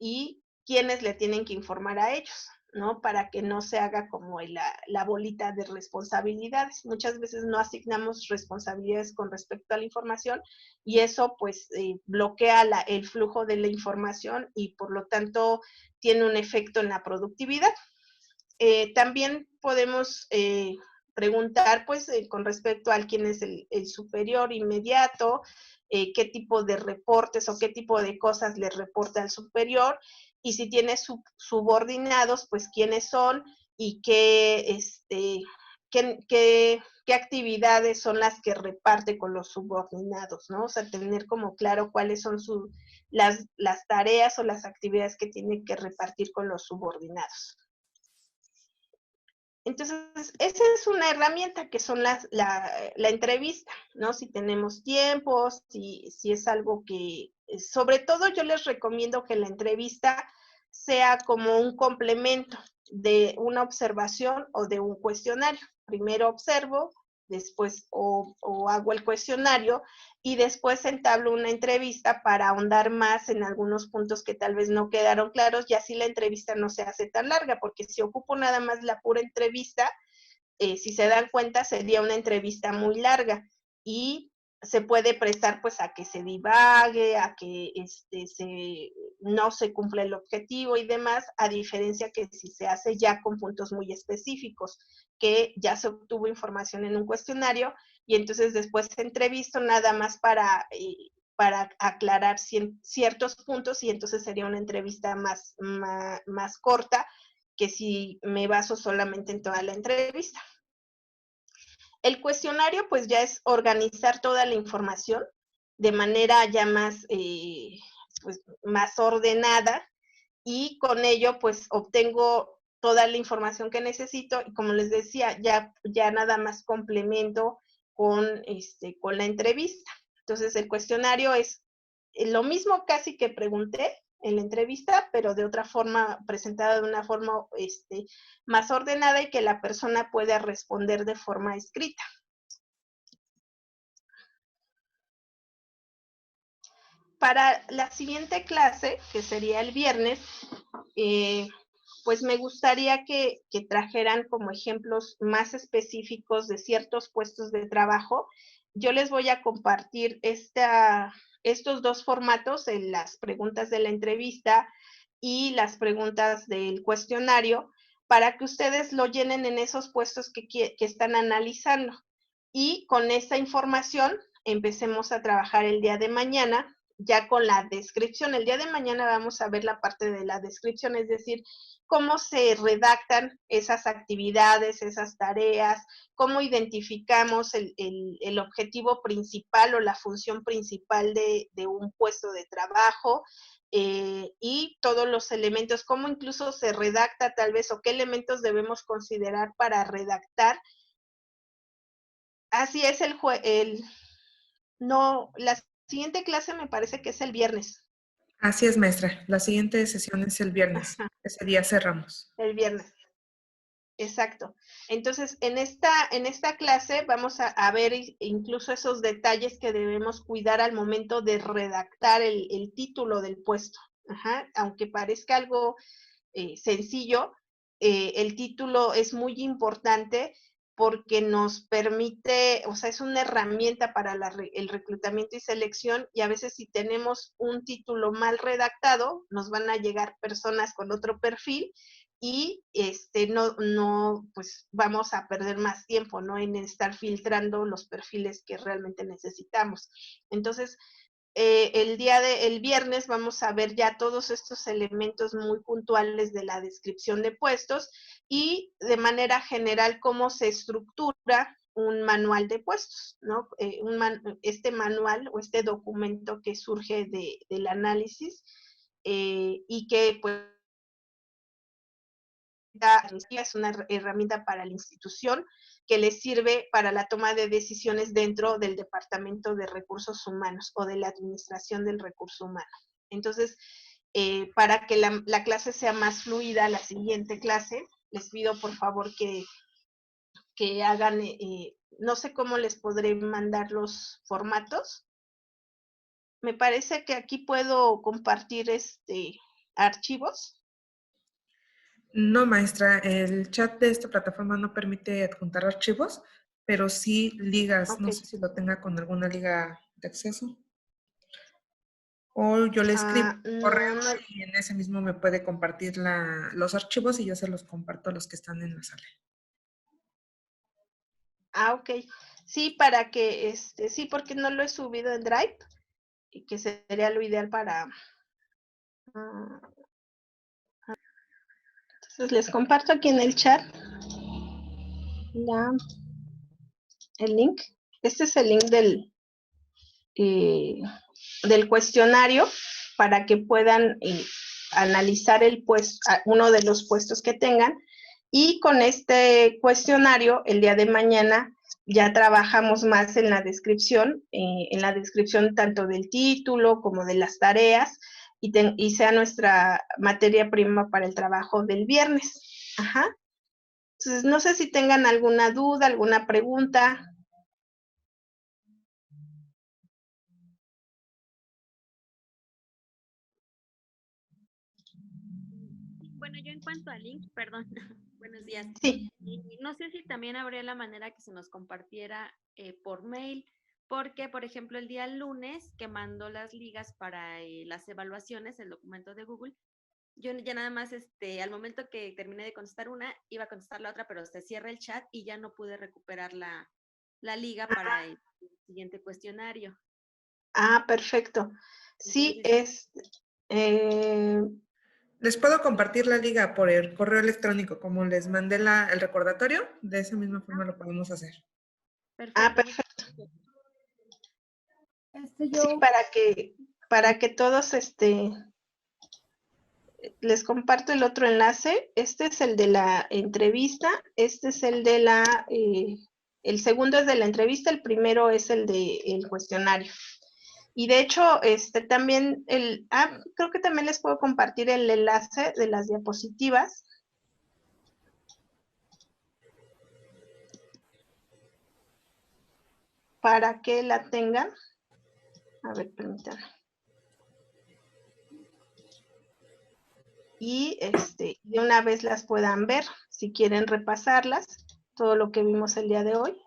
y quiénes le tienen que informar a ellos, ¿no? Para que no se haga como la bolita de responsabilidades. Muchas veces no asignamos responsabilidades con respecto a la información y eso pues bloquea el flujo de la información y por lo tanto tiene un efecto en la productividad. También podemos preguntar pues con respecto a quién es el superior inmediato, qué tipo de reportes o qué tipo de cosas le reporta al superior y si tiene subordinados, pues quiénes son y qué actividades son las que reparte con los subordinados, ¿no? O sea, tener como claro cuáles son las tareas o las actividades que tiene que repartir con los subordinados. Entonces, esa es una herramienta que son la entrevista, ¿no? Si tenemos tiempo, si es algo que, sobre todo yo les recomiendo que la entrevista sea como un complemento de una observación o de un cuestionario. Primero observo, después o hago el cuestionario y después entablo una entrevista para ahondar más en algunos puntos que tal vez no quedaron claros y así la entrevista no se hace tan larga, porque si ocupo nada más la pura entrevista, si se dan cuenta sería una entrevista muy larga y se puede prestar pues a que se divague, a que no se cumple el objetivo y demás, a diferencia que si se hace ya con puntos muy específicos, que ya se obtuvo información en un cuestionario y entonces después se entrevisto nada más para aclarar ciertos puntos y entonces sería una entrevista más corta que si me baso solamente en toda la entrevista. El cuestionario pues ya es organizar toda la información de manera ya pues, más ordenada y con ello pues obtengo toda la información que necesito y como les decía, ya nada más complemento con la entrevista. Entonces el cuestionario es lo mismo casi que pregunté en la entrevista, pero de otra forma, presentada de una forma más ordenada y que la persona pueda responder de forma escrita. Para la siguiente clase, que sería el viernes, pues me gustaría que trajeran como ejemplos más específicos de ciertos puestos de trabajo. Yo les voy a compartir estos dos formatos, en las preguntas de la entrevista y las preguntas del cuestionario, para que ustedes lo llenen en esos puestos que están analizando. Y con esta información empecemos a trabajar el día de mañana ya con la descripción. El día de mañana vamos a ver la parte de la descripción, es decir, cómo se redactan esas actividades, esas tareas, cómo identificamos el objetivo principal o la función principal de un puesto de trabajo y todos los elementos, cómo incluso se redacta tal vez o qué elementos debemos considerar para redactar. Así es la siguiente clase me parece que es el viernes. Así es, maestra. La siguiente sesión es el viernes. Ajá, Ese día cerramos. el viernes. Exacto. Entonces, en esta clase vamos a ver incluso esos detalles que debemos cuidar al momento de redactar el título del puesto. Ajá. Aunque parezca algo sencillo, el título es muy importante porque nos permite, o sea, es una herramienta para el reclutamiento y selección, y a veces si tenemos un título mal redactado, nos van a llegar personas con otro perfil y no, pues vamos a perder más tiempo, ¿no? En estar filtrando los perfiles que realmente necesitamos. Entonces, el viernes vamos a ver ya todos estos elementos muy puntuales de la descripción de puestos y de manera general cómo se estructura un manual de puestos, ¿no? Este manual o este documento que surge del análisis y que pues es una herramienta para la institución que les sirve para la toma de decisiones dentro del Departamento de Recursos Humanos o de la Administración del Recurso Humano. Entonces, para que la clase sea más fluida, la siguiente clase, les pido por favor que hagan, no sé cómo les podré mandar los formatos. Me parece que aquí puedo compartir archivos. No, maestra, el chat de esta plataforma no permite adjuntar archivos, pero sí ligas. No Ok. sé si lo tenga con alguna liga de acceso. O yo le escribo un correo No, y en ese mismo me puede compartir los archivos y yo se los comparto a los que están en la sala. ok. Sí, para que, sí, porque no lo he subido en Drive y que sería lo ideal para... entonces les comparto aquí en el chat el link. Este es el link del cuestionario para que puedan analizar uno de los puestos que tengan. Y con este cuestionario, el día de mañana, ya trabajamos más en la descripción tanto del título como de las tareas, y sea nuestra materia prima para el trabajo del viernes. Ajá. Entonces, no sé si tengan alguna duda, alguna pregunta. Bueno, yo en cuanto al link, perdón, buenos días. Sí. Y no sé si también habría la manera que se nos compartiera por mail, porque, por ejemplo, el día lunes que mandó las ligas para las evaluaciones, el documento de Google, yo ya nada más, al momento que terminé de contestar una, iba a contestar la otra, pero se cierra el chat y ya no pude recuperar la liga para el siguiente cuestionario. Perfecto. Sí, Entonces, Les puedo compartir la liga por el correo electrónico, como les mandé el recordatorio, de esa misma forma lo podemos hacer. perfecto. Perfecto. Sí, para que todos les comparto el otro enlace. Este es el de la entrevista, este es el de el segundo es de la entrevista, el primero es el del cuestionario. Y de hecho, también creo que también les puedo compartir el enlace de las diapositivas. Para que la tengan. A ver, permítanme. Y de una vez las puedan ver, si quieren repasarlas, todo lo que vimos el día de hoy.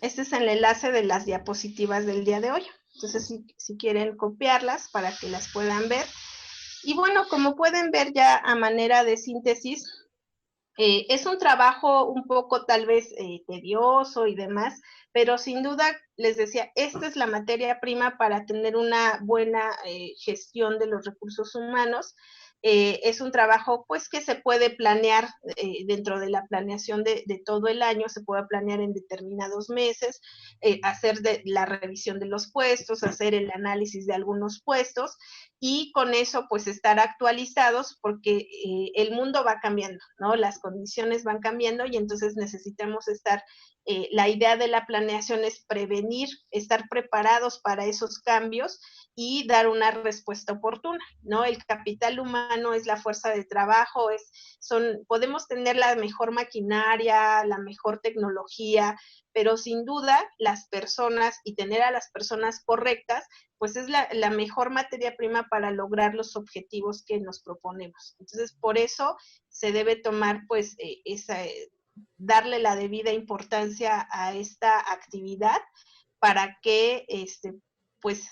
Este es el enlace de las diapositivas del día de hoy. Entonces, si quieren copiarlas para que las puedan ver. Y bueno, como pueden ver ya a manera de síntesis, es un trabajo un poco tal vez tedioso y demás, pero sin duda, les decía, esta es la materia prima para tener una buena gestión de los recursos humanos Es un trabajo pues que se puede planear dentro de la planeación de todo el año, se puede planear en determinados meses, hacer la revisión de los puestos, hacer el análisis de algunos puestos y con eso pues estar actualizados porque el mundo va cambiando, ¿no? Las condiciones van cambiando y entonces necesitamos estar, la idea de la planeación es prevenir, estar preparados para esos cambios y dar una respuesta oportuna, ¿no? El capital humano es la fuerza de trabajo, podemos tener la mejor maquinaria, la mejor tecnología, pero sin duda las personas y tener a las personas correctas, pues es la mejor materia prima para lograr los objetivos que nos proponemos. Entonces, por eso se debe tomar, pues, darle la debida importancia a esta actividad para que, pues,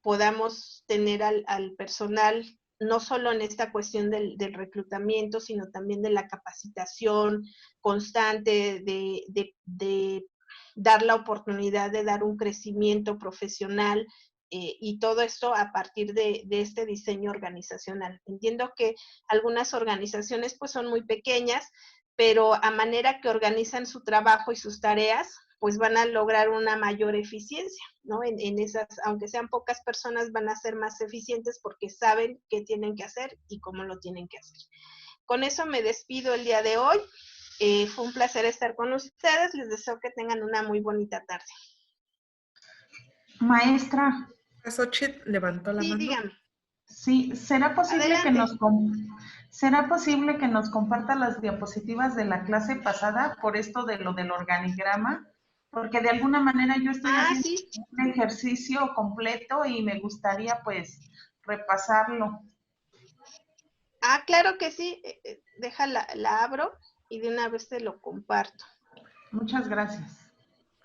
podamos tener al personal no solo en esta cuestión del reclutamiento, sino también de la capacitación constante, de dar la oportunidad de dar un crecimiento profesional y todo esto a partir de este diseño organizacional. Entiendo que algunas organizaciones pues son muy pequeñas, pero a manera que organizan su trabajo y sus tareas, pues van a lograr una mayor eficiencia, ¿no? En esas, aunque sean pocas personas, van a ser más eficientes porque saben qué tienen que hacer y cómo lo tienen que hacer. Con eso me despido el día de hoy. Fue un placer estar con ustedes. Les deseo que tengan una muy bonita tarde. Maestra, Xochitl levantó la Sí, mano. dígame. sí, ¿será posible que Adelante. ¿será posible que nos comparta las diapositivas de la clase pasada por esto de lo del organigrama? Porque de alguna manera yo estoy haciendo Sí. un ejercicio completo y me gustaría pues repasarlo. Claro que sí. La abro y de una vez te lo comparto. Muchas gracias.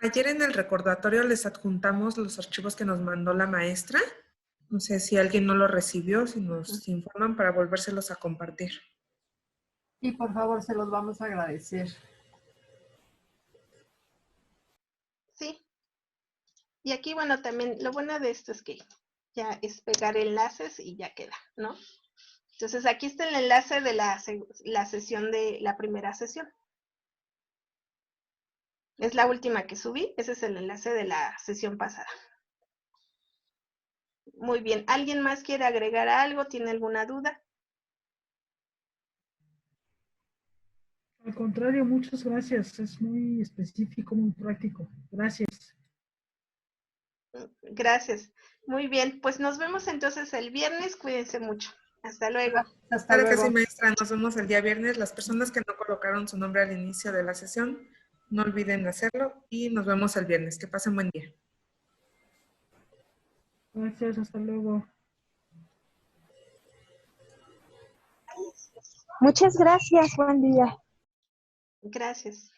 Ayer en el recordatorio les adjuntamos los archivos que nos mandó la maestra. No sé si alguien no lo recibió, si nos informan para volvérselos a compartir. Y por favor, se los vamos a agradecer. Sí. Y aquí, bueno, también lo bueno de esto es que ya es pegar enlaces y ya queda, ¿no? Entonces, aquí está el enlace de la sesión de la primera sesión. Es la última que subí. Ese es el enlace de la sesión pasada. Muy bien. ¿Alguien más quiere agregar algo? ¿Tiene alguna duda? Al contrario, muchas gracias. Es muy específico, muy práctico. Gracias. Gracias. Muy bien. Pues nos vemos entonces el viernes. Cuídense mucho. Hasta luego. Hasta Claro que luego. sí, maestra. Nos vemos el día viernes. Las personas que no colocaron su nombre al inicio de la sesión, no olviden hacerlo y nos vemos el viernes. Que pasen buen día. Gracias, hasta luego. Muchas gracias, buen día. Gracias.